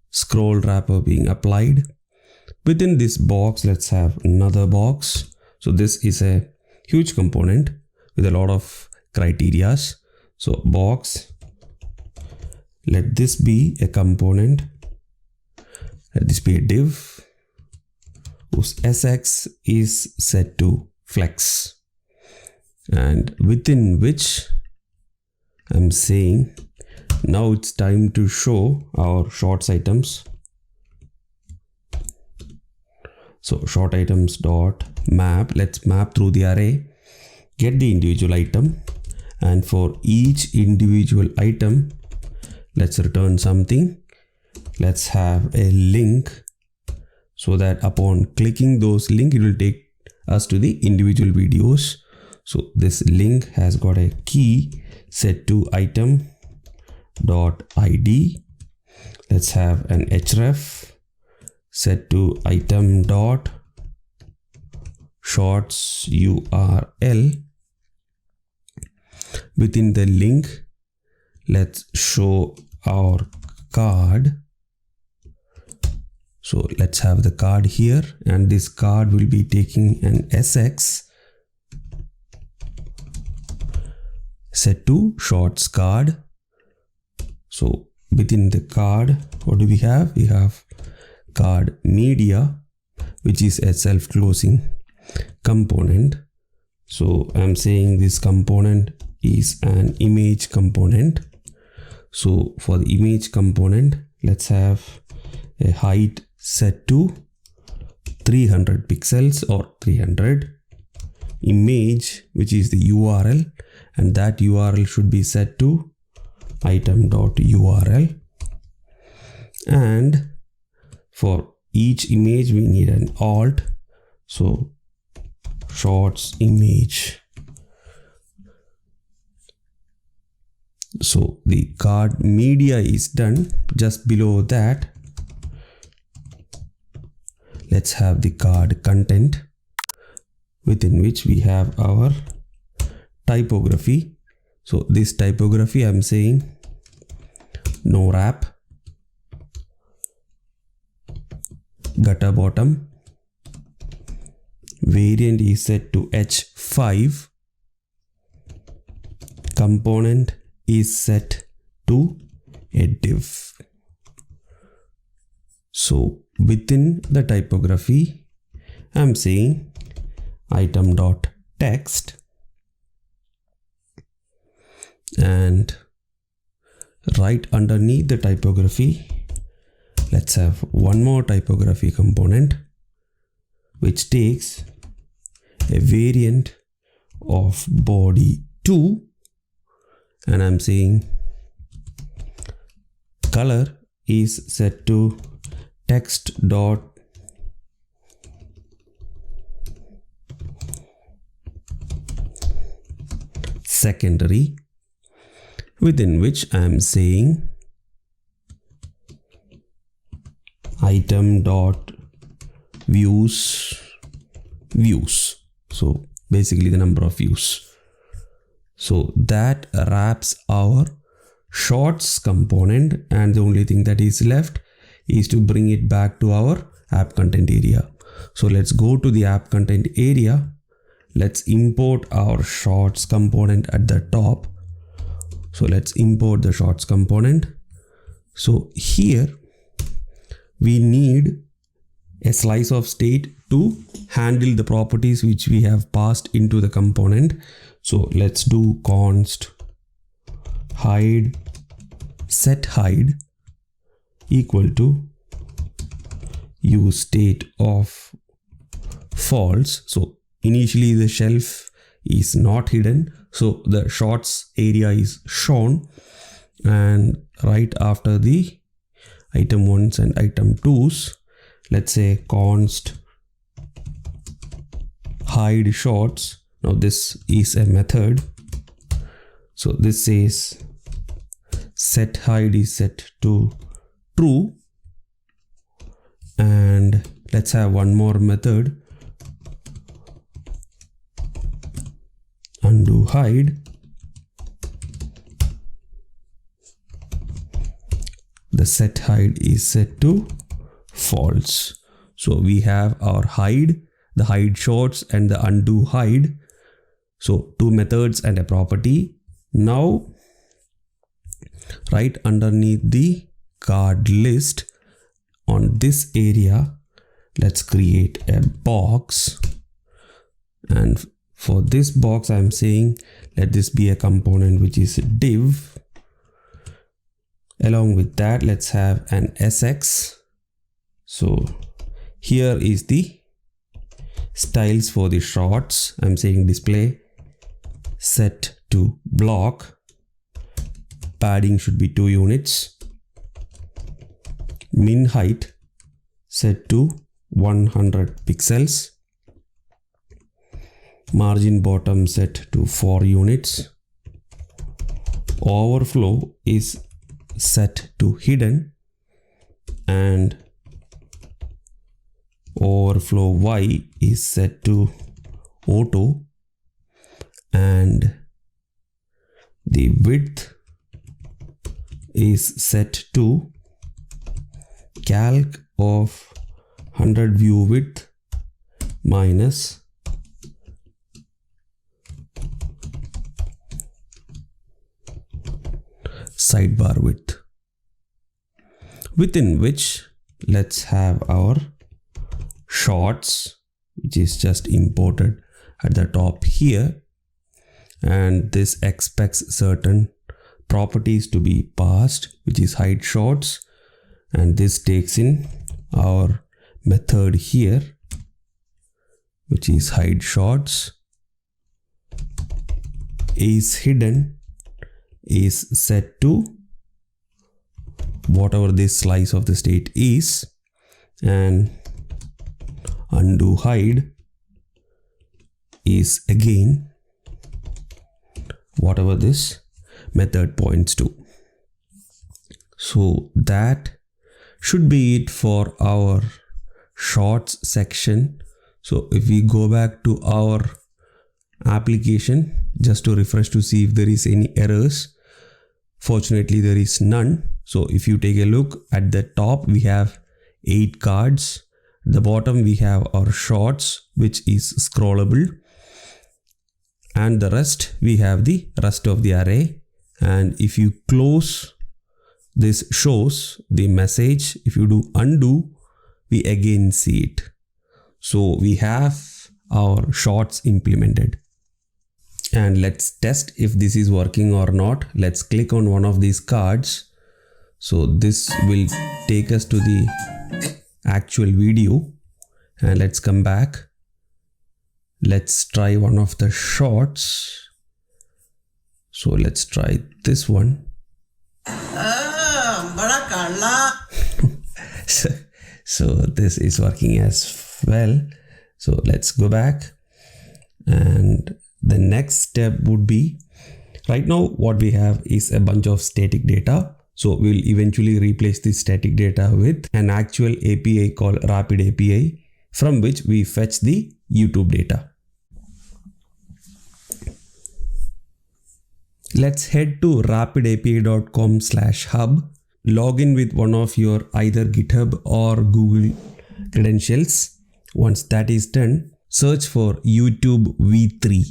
scroll wrapper being applied. Within this box, let's have another box. So this is a huge component with a lot of criterias. So box, let this be a component, let this be a div whose SX is set to flex, and within which I'm saying now it's time to show our shorts items. So short items dot map, let's map through the array, get the individual item, and for each individual item let's return something. Let's have a link so that upon clicking those links it will take us to the individual videos. So this link has got a key set to item dot id. Let's have an href set to item dot shorts url. Within the link, let's show our card. So let's have the card here, and this card will be taking an SX set to shorts card. So within the card, what do we have? We have card media, which is a self-closing component. So I'm saying this component is an image component. So for the image component, let's have a height set to 300 pixels or 300, image, which is the URL, and that URL should be set to item.url. And for each image we need an alt, so shorts image. So the card media is done. Just below that, let's have the card content, within which we have our typography. So this typography, I'm saying no wrap, gutter bottom, variant is set to h5, component is set to a div. So within the typography, I'm saying item dot text, and right underneath the typography, let's have one more typography component which takes a variant of body 2, and I'm saying color is set to text dot secondary, within which I am saying item dot views. So basically the number of views. So that wraps our shorts component, and the only thing that is left is to bring it back to our app content area. So let's go to the app content area. Let's import our shorts component at the top. So let's import the shorts component. So here we need a slice of state to handle the properties which we have passed into the component. So let's do const hide set hide equal to use state of false. So initially the shelf is not hidden, so the shorts area is shown, and right after the item 1s and item 2s, let's say const hide shorts. Now this is a method, so this says set hide is set to true, and let's have one more method, undo hide. The set hide is set to false. So we have our hide, the hide shorts, and the undo hide. So two methods and a property. Now right underneath the card list on this area, let's create a box, and for this box I'm saying let this be a component which is div. Along with that, let's have an SX. So here is the styles for the shorts. I'm saying display set to block, padding should be 2 units, min height set to 100 pixels, margin bottom set to 4 units, overflow is set to hidden, and overflow Y is set to auto, and the width is set to calc of 100 view width minus sidebar width, within which let's have our shorts, which is just imported at the top here, and this expects certain properties to be passed, which is hide shorts, and this takes in our method here, which is hide shorts, is hidden is set to whatever this slice of the state is, and undo hide is again whatever this method points to. So that should be it for our shorts section. So if we go back to our application just to refresh to see if there is any errors, fortunately there is none. So if you take a look at the top, we have 8 cards. At the bottom we have our shorts, which is scrollable, and the rest we have the rest of the array. And if you close, this shows the message. If you do undo, we again see it. So we have our shorts implemented. And let's test if this is working or not. Let's click on one of these cards. So this will take us to the actual video, and let's come back. Let's try one of the shots. So let's try this one. So this is working as well. So let's go back, and the next step would be, right now what we have is a bunch of static data. So we'll eventually replace this static data with an actual API called Rapid API, from which we fetch the YouTube data. Let's head to rapidapi.com/hub, log in with one of your either GitHub or Google credentials. Once that is done, search for YouTube V3.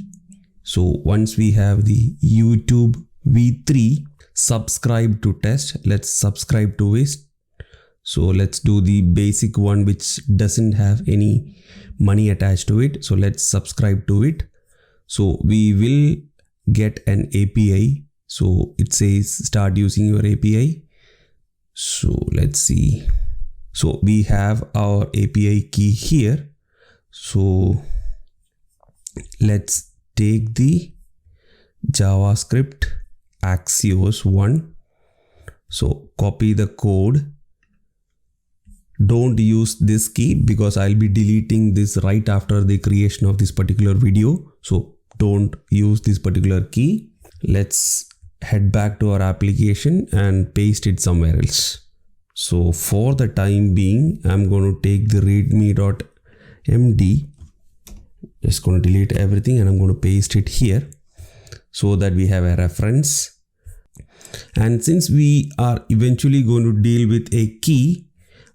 So once we have the YouTube V3, subscribe to test. Let's subscribe to it. So let's do the basic one, which doesn't have any money attached to it. So let's subscribe to it. So we will get an API. So it says start using your API. So let's see. So we have our API key here. So let's take the JavaScript Axios one. So copy the code. Don't use this key because I'll be deleting this right after the creation of this particular video. So don't use this particular key. Let's head back to our application and paste it somewhere else. So for the time being, I'm going to take the readme.md. Just going to delete everything and I'm going to paste it here so that we have a reference. And since we are eventually going to deal with a key,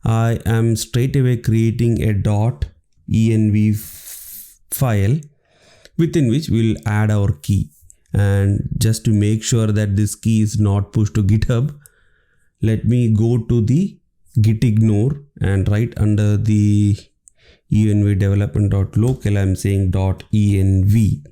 I am straight away creating a .env file within which we'll add our key. And just to make sure that this key is not pushed to GitHub, let me go to the gitignore, and right under the env development.local, I'm saying .env.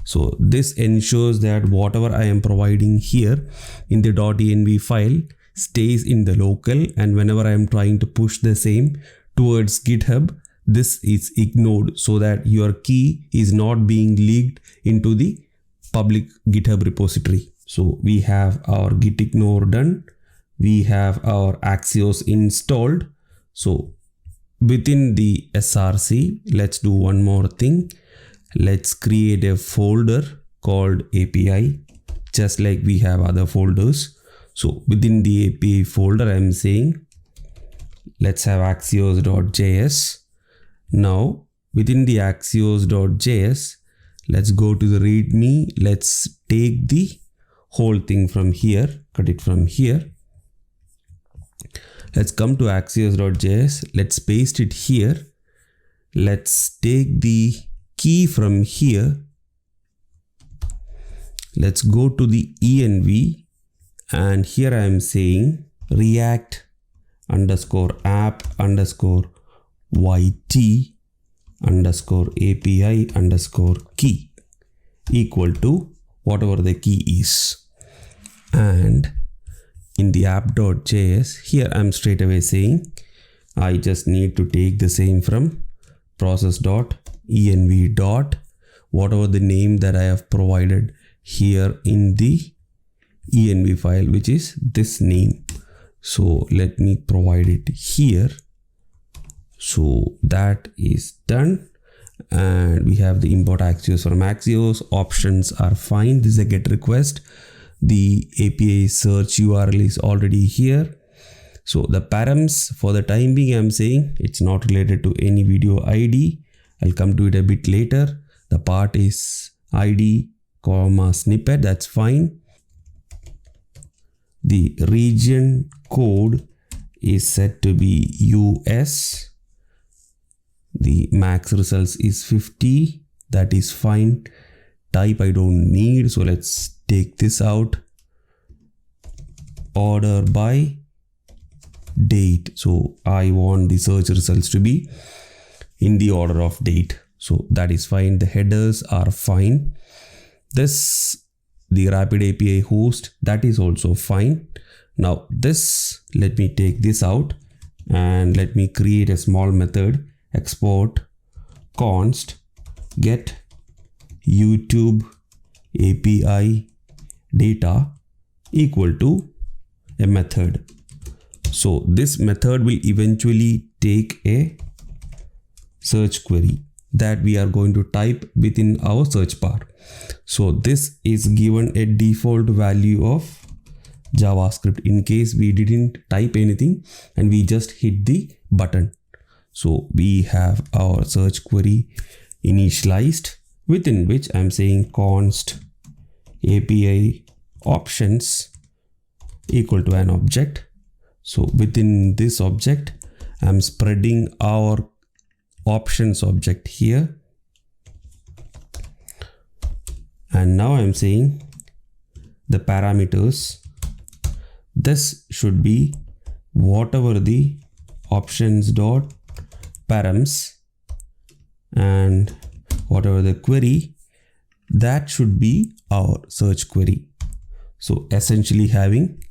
So this ensures that whatever I am providing here in the .env file stays in the local, and whenever I am trying to push the same towards GitHub, this is ignored so that your key is not being leaked into the public GitHub repository. So we have our gitignore done. We have our Axios installed. So within the src, let's do one more thing. Let's create a folder called API, just like we have other folders. So within the API folder, I'm saying let's have axios.js. Now within the axios.js, let's go to the readme. Let's take the whole thing from here, cut it from here. Let's come to axios.js. Let's paste it here. Let's take the key from here. Let's go to the env, and here I am saying react _app _yt _api _key equal to whatever the key is. And in the app.js, here I'm straight away saying I just need to take the same from process.env. whatever the name that I have provided here in the env file, which is this name. So let me provide it here. So that is done, and we have the import Axios from Axios. Options are fine. This is a GET request. The API search URL is already here. So the params, for the time being, I'm saying it's not related to any video ID. I'll come to it a bit later. The part is ID, snippet. That's fine. The region code is set to be US. The max results is 50. That is fine. Type I don't need, so let's take this out. Order by date. So I want the search results to be in the order of date. So that is fine. The headers are fine. this, the Rapid API host, that is also fine. Now this, let me take this out and let me create a small method, export const get YouTube API data equal to a method. So this method will eventually take a search query that we are going to type within our search bar. So this is given a default value of JavaScript in case we didn't type anything and we just hit the button. So we have our search query initialized, within which I'm saying const API options equal to an object. So within this object, I'm spreading our options object here. And now I'm saying the parameters, this should be whatever the options dot params and whatever the query, that should be our search query. So essentially having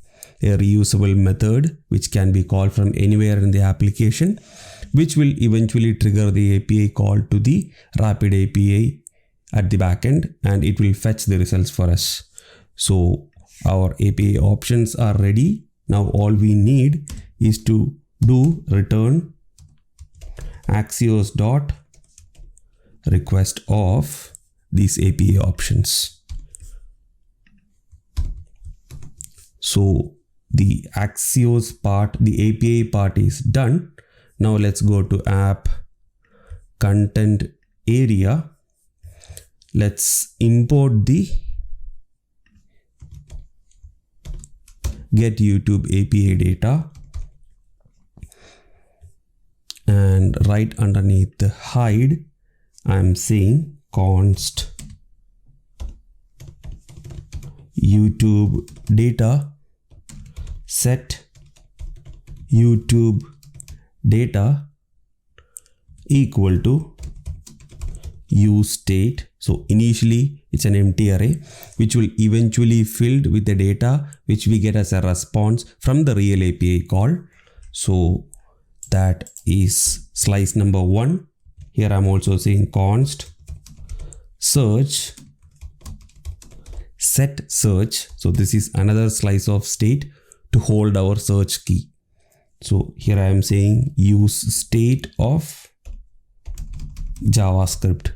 a reusable method which can be called from anywhere in the application, which will eventually trigger the API call to the Rapid API at the backend, and it will fetch the results for us. So our API options are ready. Now all we need is to do return Axios dot request of these API options. So the Axios part, the API part is done. Now let's go to app content area. Let's import the get YouTube API data, and right underneath the hide, I'm saying const YouTube data set YouTube data equal to use state. So initially it's an empty array which will eventually filled with the data which we get as a response from the real API call. So that is slice number 1. Here I'm also saying const search set search. So this is another slice of state to hold our search key. So here I am saying use state of JavaScript.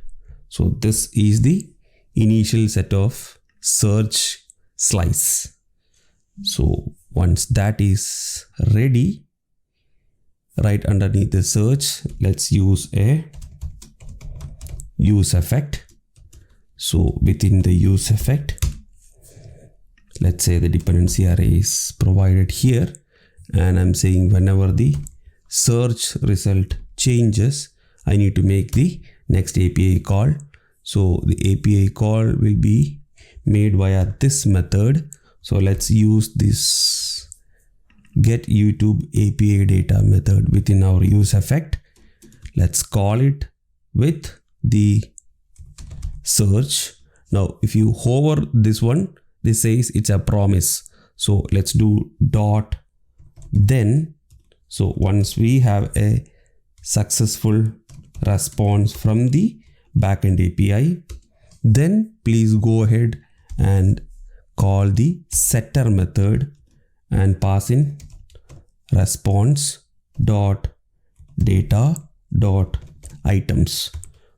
So this is the initial set of search slice. So once that is ready, right underneath the search, let's use a use effect. So within the use effect, let's say the dependency array is provided here, and I'm saying whenever the search result changes, I need to make the next API call. So the API call will be made via this method. So let's use this get YouTube API data method within our use effect. Let's call it with the search. Now if you hover this one, this says it's a promise. So let's do dot then. So once we have a successful response from the backend API, then please go ahead and call the setter method and pass in response dot data dot items.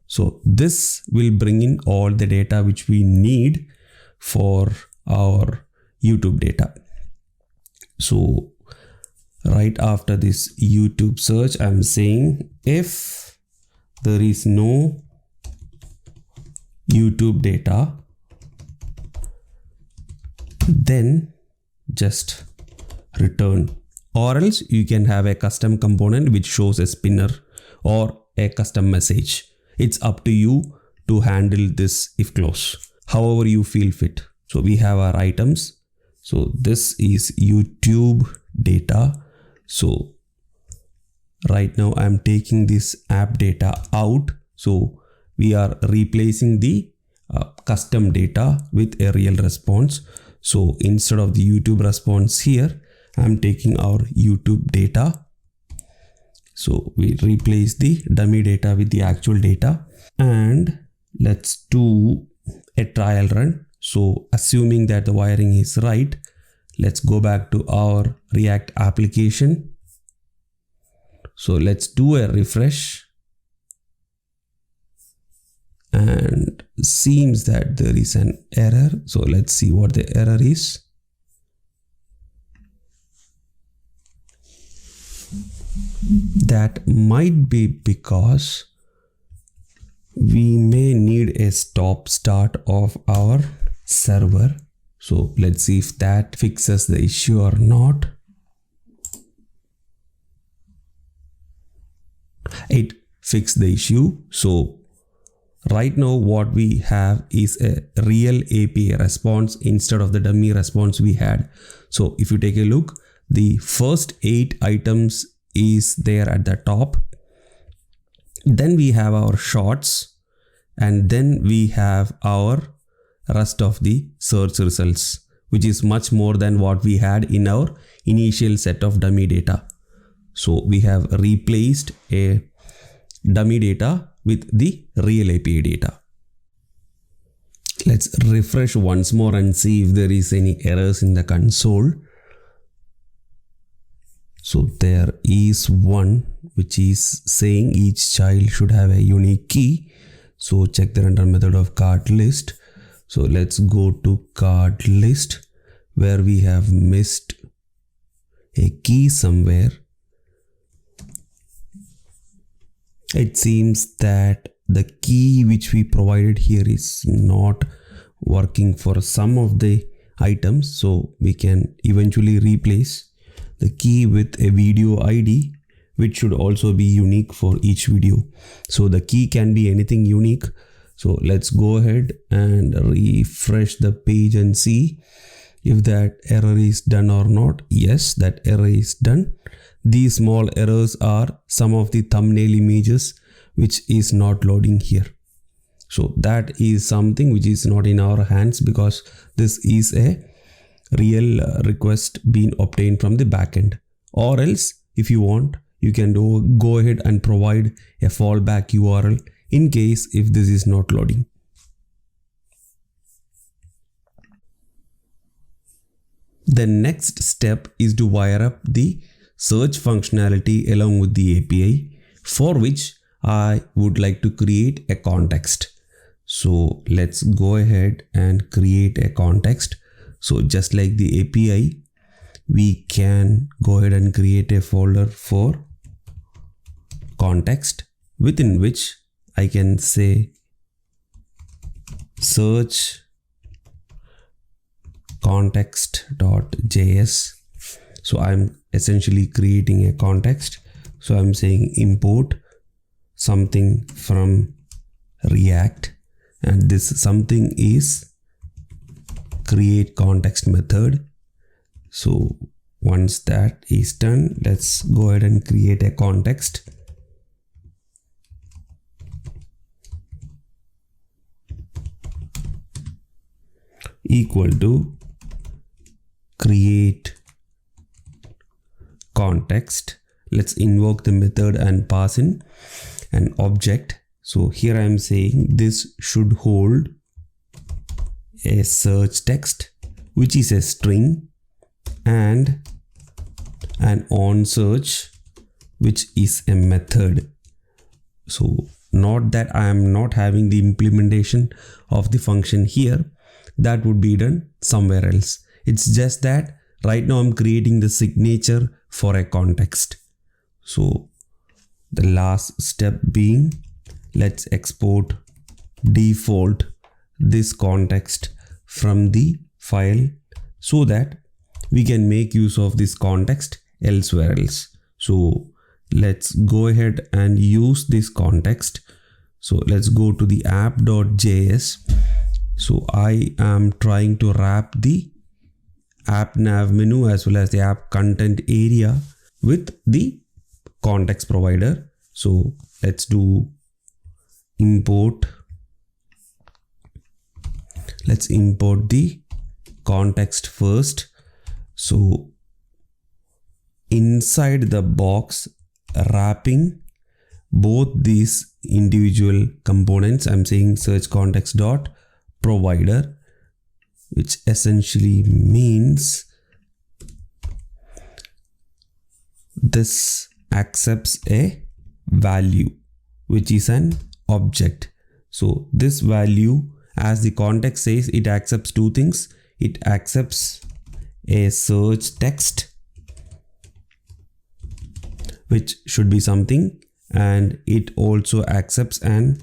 So this will bring in all the data which we need for our YouTube data. So right after this YouTube search, I'm saying if there is no YouTube data, then just return, or else you can have a custom component which shows a spinner or a custom message. It's up to you to handle this if clause, however you feel fit. So we have our items. So this is YouTube data. So right now I'm taking this app data out. So we are replacing the custom data with a real response. So instead of the YouTube response here, I'm taking our YouTube data. So we replace the dummy data with the actual data, and let's do a trial run. So assuming that the wiring is right, let's go back to our React application. So let's do a refresh, and seems that there is an error. So let's see what the error is. That might be because we may need a stop start of our server. So let's see if that fixes the issue or not. It fixed the issue. So right now what we have is a real API response instead of the dummy response we had. So if you take a look, the first 8 items is there at the top. Then we have our shorts, and then we have our rest of the search results, which is much more than what we had in our initial set of dummy data. So we have replaced a dummy data with the real API data. Let's refresh once more and see if there is any errors in the console. So there is one which is saying each child should have a unique key. So check the render method of card list. So let's go to card list where we have missed a key somewhere. It seems that the key which we provided here is not working for some of the items. So we can eventually replace the key with a video ID, which should also be unique for each video. So the key can be anything unique. So let's go ahead and refresh the page and see if that error is done or not. Yes, that error is done. These small errors are some of the thumbnail images which is not loading here. So that is something which is not in our hands because this is a real request being obtained from the backend. Or else if you want, you can go ahead and provide a fallback URL in case if this is not loading. The next step is to wire up the search functionality along with the API, for which I would like to create a context. So let's go ahead and create a context. So just like the API, we can go ahead and create a folder for context, within which I can say search context.js. So I'm essentially creating a context. So I'm saying import something from React, and this something is create context method. So once that is done, let's go ahead and create a context. Equal to create context. Let's invoke the method and pass in an object. So here I am saying this should hold a search text, which is a string, and an on search, which is a method. So not that I am not having the implementation of the function here, that would be done somewhere else. It's just that right now I'm creating the signature for a context. So the last step being, let's export default this context from the file so that we can make use of this context elsewhere else. So let's go ahead and use this context. So let's go to the app.js. So I am trying to wrap the app nav menu as well as the app content area with the context provider. So let's do import let's import the context first. So inside the box, wrapping both these individual components, I'm saying search context dot provider, which essentially means this accepts a value which is an object. So this value, as the context says, it accepts two things. It accepts a search text, which should be something, and it also accepts an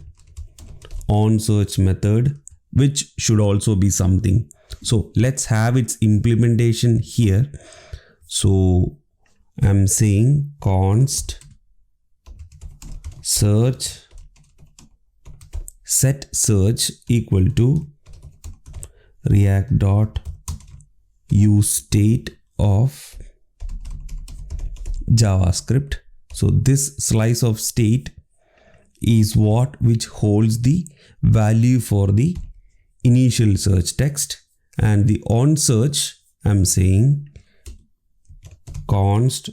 on search method, which should also be something. So let's have its implementation here. So I'm saying const search set search equal to react dot use state of JavaScript. So this slice of state is which holds the value for the initial search text, and the on search, I'm saying const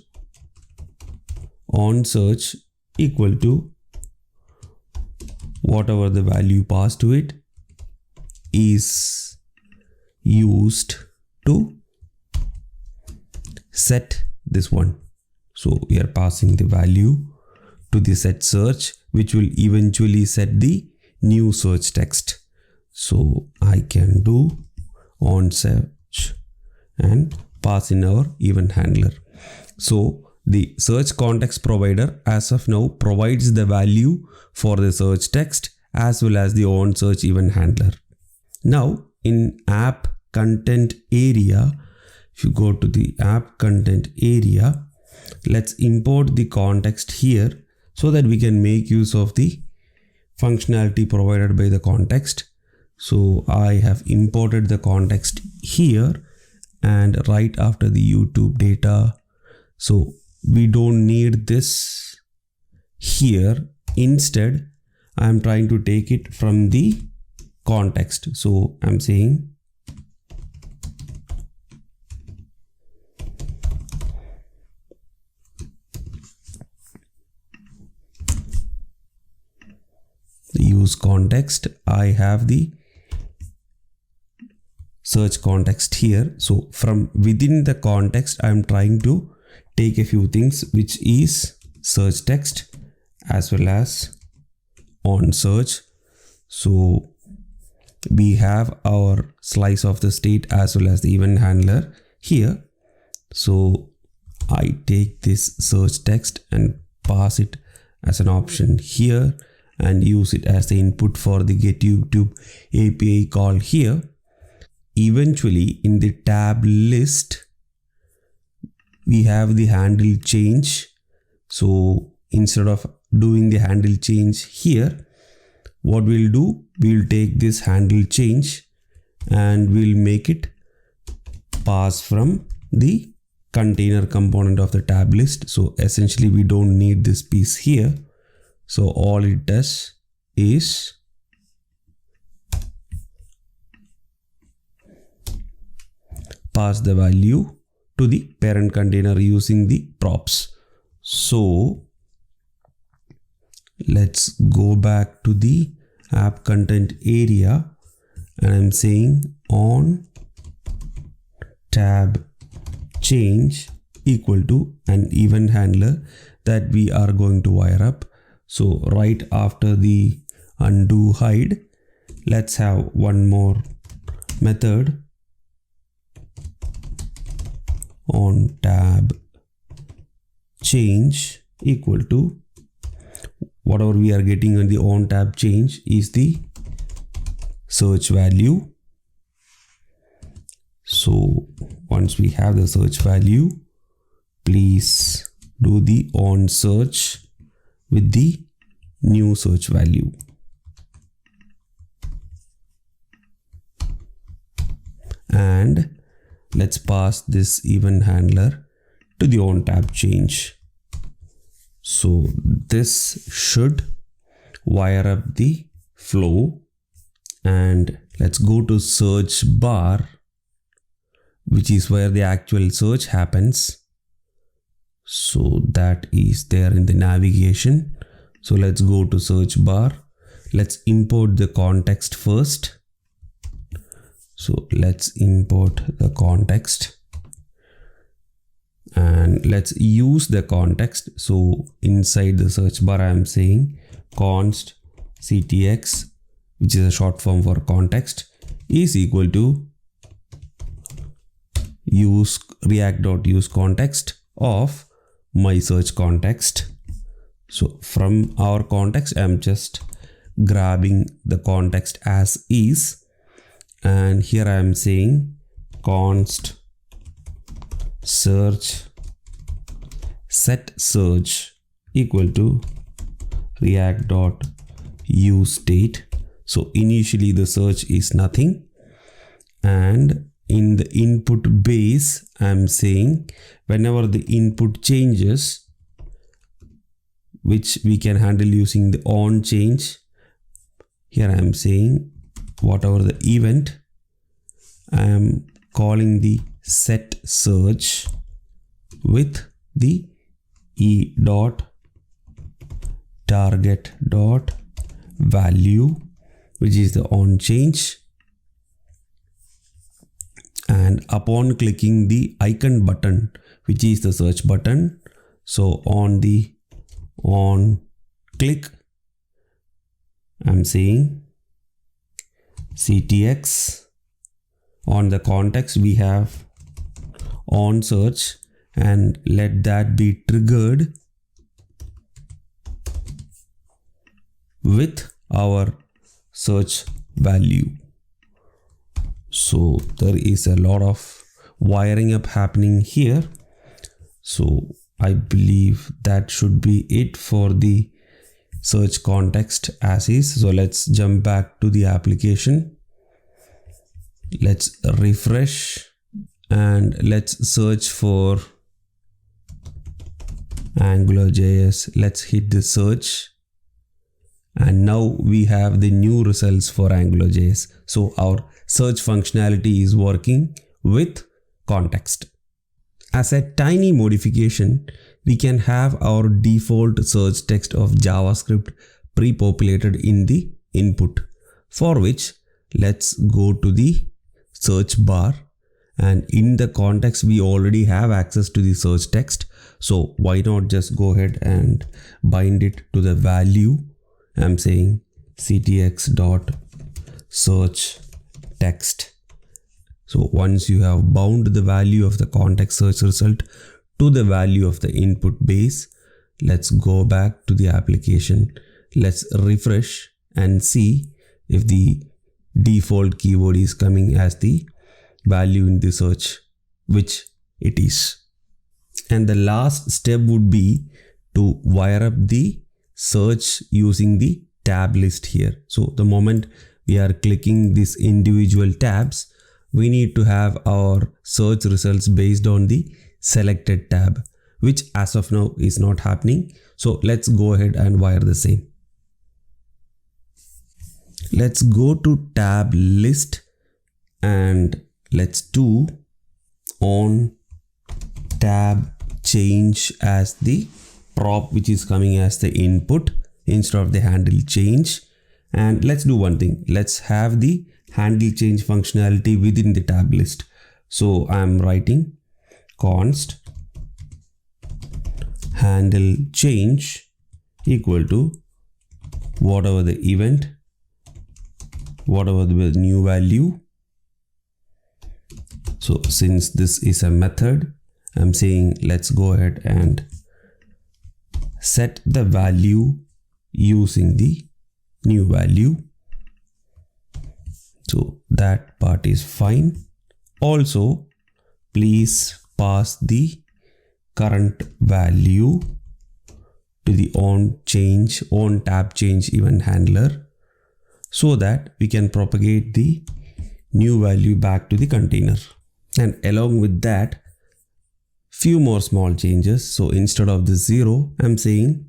on search equal to whatever the value passed to it is used to set this one. So we are passing the value to the set search, which will eventually set the new search text. So I can do on search and pass in our event handler. So the search context provider as of now provides the value for the search text as well as the on search event handler. Now in app content area, if you go to the app content area, let's import the context here so that we can make use of the functionality provided by the context. So I have imported the context here and right after the YouTube data. So we don't need this here. Instead, I'm trying to take it from the context. So I'm saying use context. I have the search context here. So from within the context, I'm trying to take a few things, which is search text as well as on search. So we have our slice of the state as well as the event handler here. So I take this search text and pass it as an option here and use it as the input for the get YouTube API call here. Eventually in the tab list, we have the handle change. So instead of doing the handle change here, what we'll do, we'll take this handle change and we'll make it pass from the container component of the tab list. So essentially we don't need this piece here. So all it does is pass the value to the parent container using the props. So let's go back to the app content area and I'm saying on tab change equal to an event handler that we are going to wire up. So right after the undo hide, let's have one more method on tab change equal to whatever we are getting on the on tab change is the search value. So once we have the search value, please do the on search with the new search value. And let's pass this event handler to the on tab change. So this should wire up the flow and let's go to search bar, which is where the actual search happens. So that is there in the navigation. So let's go to search bar. Let's import the context first. So let's import the context and let's use the context. So inside the search bar, I am saying const ctx, which is a short form for context, is equal to use react.use context of my search context. So from our context, I'm just grabbing the context as is, and here I am saying const search set search equal to react.use state. So initially the search is nothing, and in the input base, I'm saying whenever the input changes, which we can handle using the on change, here I am saying whatever the event, I am calling the set search with the e dot target dot value, which is the on change. And upon clicking the icon button, which is the search button, so on the on click, I'm saying ctx. On the context, we have on search, and let that be triggered with our search value. So there is a lot of wiring up happening here. So I believe that should be it for the search context as is. So let's jump back to the application. Let's refresh and let's search for AngularJS. Let's hit the search. And now we have the new results for AngularJS. So our search functionality is working with context. As a tiny modification, we can have our default search text of JavaScript pre-populated in the input, for which let's go to the search bar, and in the context we already have access to the search text. So why not just go ahead and bind it to the value. I'm saying ctx dot search text. So once you have bound the value of the context search result to the value of the input base, let's go back to the application. Let's refresh and see if the default keyword is coming as the value in the search, which it is. And the last step would be to wire up the search using the tab list here. So the moment we are clicking these individual tabs, we need to have our search results based on the selected tab, which as of now is not happening. So let's go ahead and wire the same. Let's go to tab list and let's do on tab change as the prop, which is coming as the input instead of the handle change. And let's do one thing. Let's have the handle change functionality within the tab list. So I'm writing const handle change equal to whatever the event, whatever the new value. So since this is a method, I'm saying let's go ahead and set the value using the new value. So that part is fine. Also, please pass the current value to the on tab change event handler so that we can propagate the new value back to the container. And along with that, few more small changes. So instead of the 0, I'm saying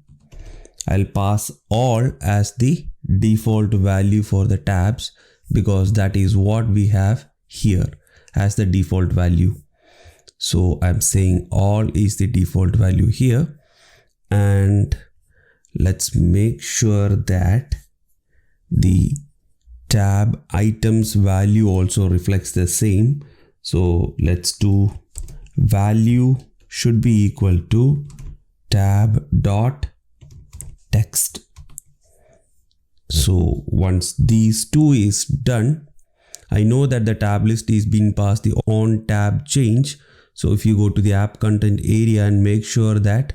I'll pass all as the default value for the tabs because that is what we have here as the default value. So I'm saying all is the default value here, and let's make sure that the tab items value also reflects the same. So let's do value should be equal to tab dot text. So once these two is done, I know that the tab list is being passed the on tab change. So if you go to the app content area and make sure that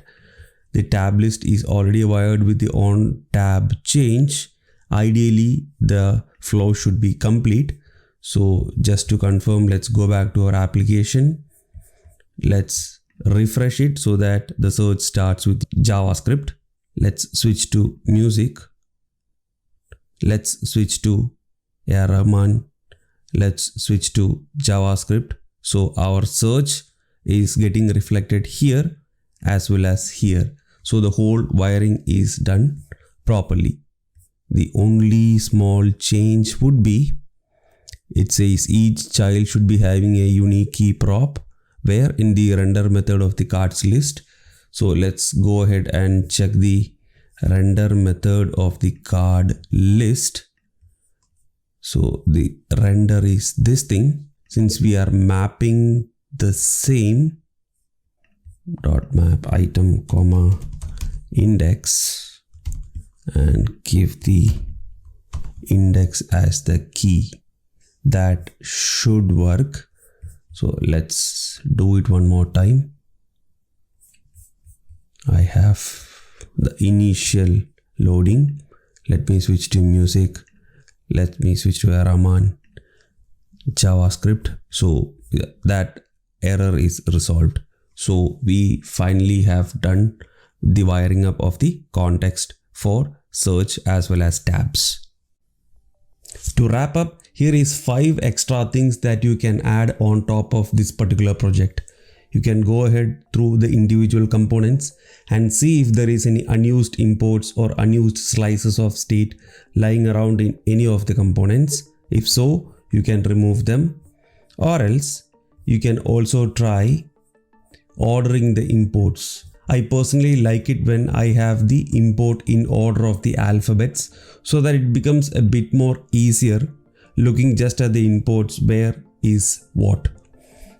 the tab list is already wired with the on tab change, ideally the flow should be complete. So just to confirm, let's go back to our application. Let's refresh it so that the search starts with JavaScript. Let's switch to music. Let's switch to Rahman. Let's switch to JavaScript. So our search is getting reflected here as well as here. So the whole wiring is done properly. The only small change would be, it says each child should be having a unique key prop where in the render method of the cards list. So let's go ahead and check the render method of the card list. So the render is this thing. Since we are mapping the same dot map item comma index and give the index as the key, that should work. So let's do it one more time. I have the initial loading. Let me switch to music. Let me switch to Rahman, JavaScript. So that error is resolved. So we finally have done the wiring up of the context for search as well as tabs. To wrap up, here is 5 extra things that you can add on top of this particular project. You can go ahead through the individual components and see if there is any unused imports or unused slices of state lying around in any of the components. If so, you can remove them, or else you can also try ordering the imports. I personally like it when I have the import in order of the alphabets, so that it becomes a bit more easier looking just at the imports where is what.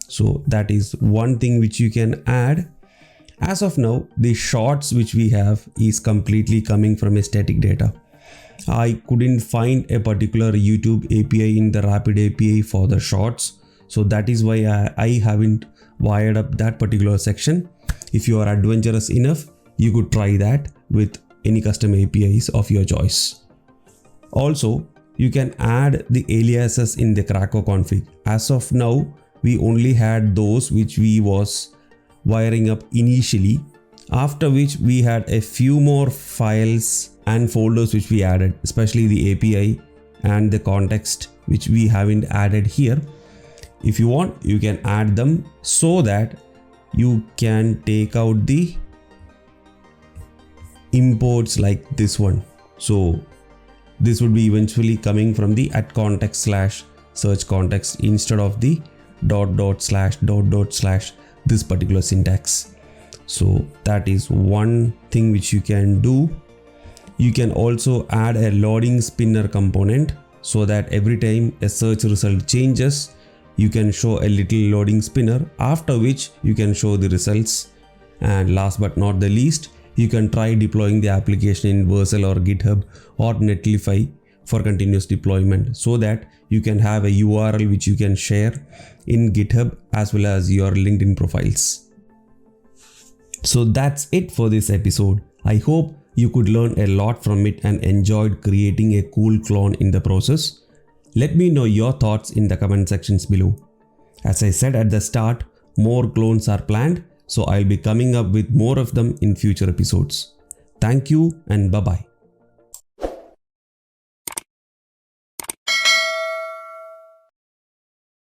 So that is one thing which you can add. As of now, the shorts which we have is completely coming from a static data. I couldn't find a particular YouTube API in the Rapid API for the shorts. So that is why I haven't wired up that particular section. If you are adventurous enough, you could try that with any custom APIs of your choice. Also, you can add the aliases in the Krakow config. As of now, we only had those which we was wiring up initially, after which we had a few more files and folders which we added, especially the API and the context which we haven't added here. If you want, you can add them so that you can take out the imports like this one. So this would be eventually coming from the @context/search context instead of the // this particular syntax. So that is one thing which you can do. You can also add a loading spinner component so that every time a search result changes, you can show a little loading spinner, after which you can show the results. And last but not the least, you can try deploying the application in Vercel or GitHub or Netlify for continuous deployment, so that you can have a URL which you can share in GitHub as well as your LinkedIn profiles. So that's it for this episode. I hope you could learn a lot from it and enjoyed creating a cool clone in the process. Let me know your thoughts in the comment sections below. As I said at the start, more clones are planned, so I'll be coming up with more of them in future episodes. Thank you and bye-bye.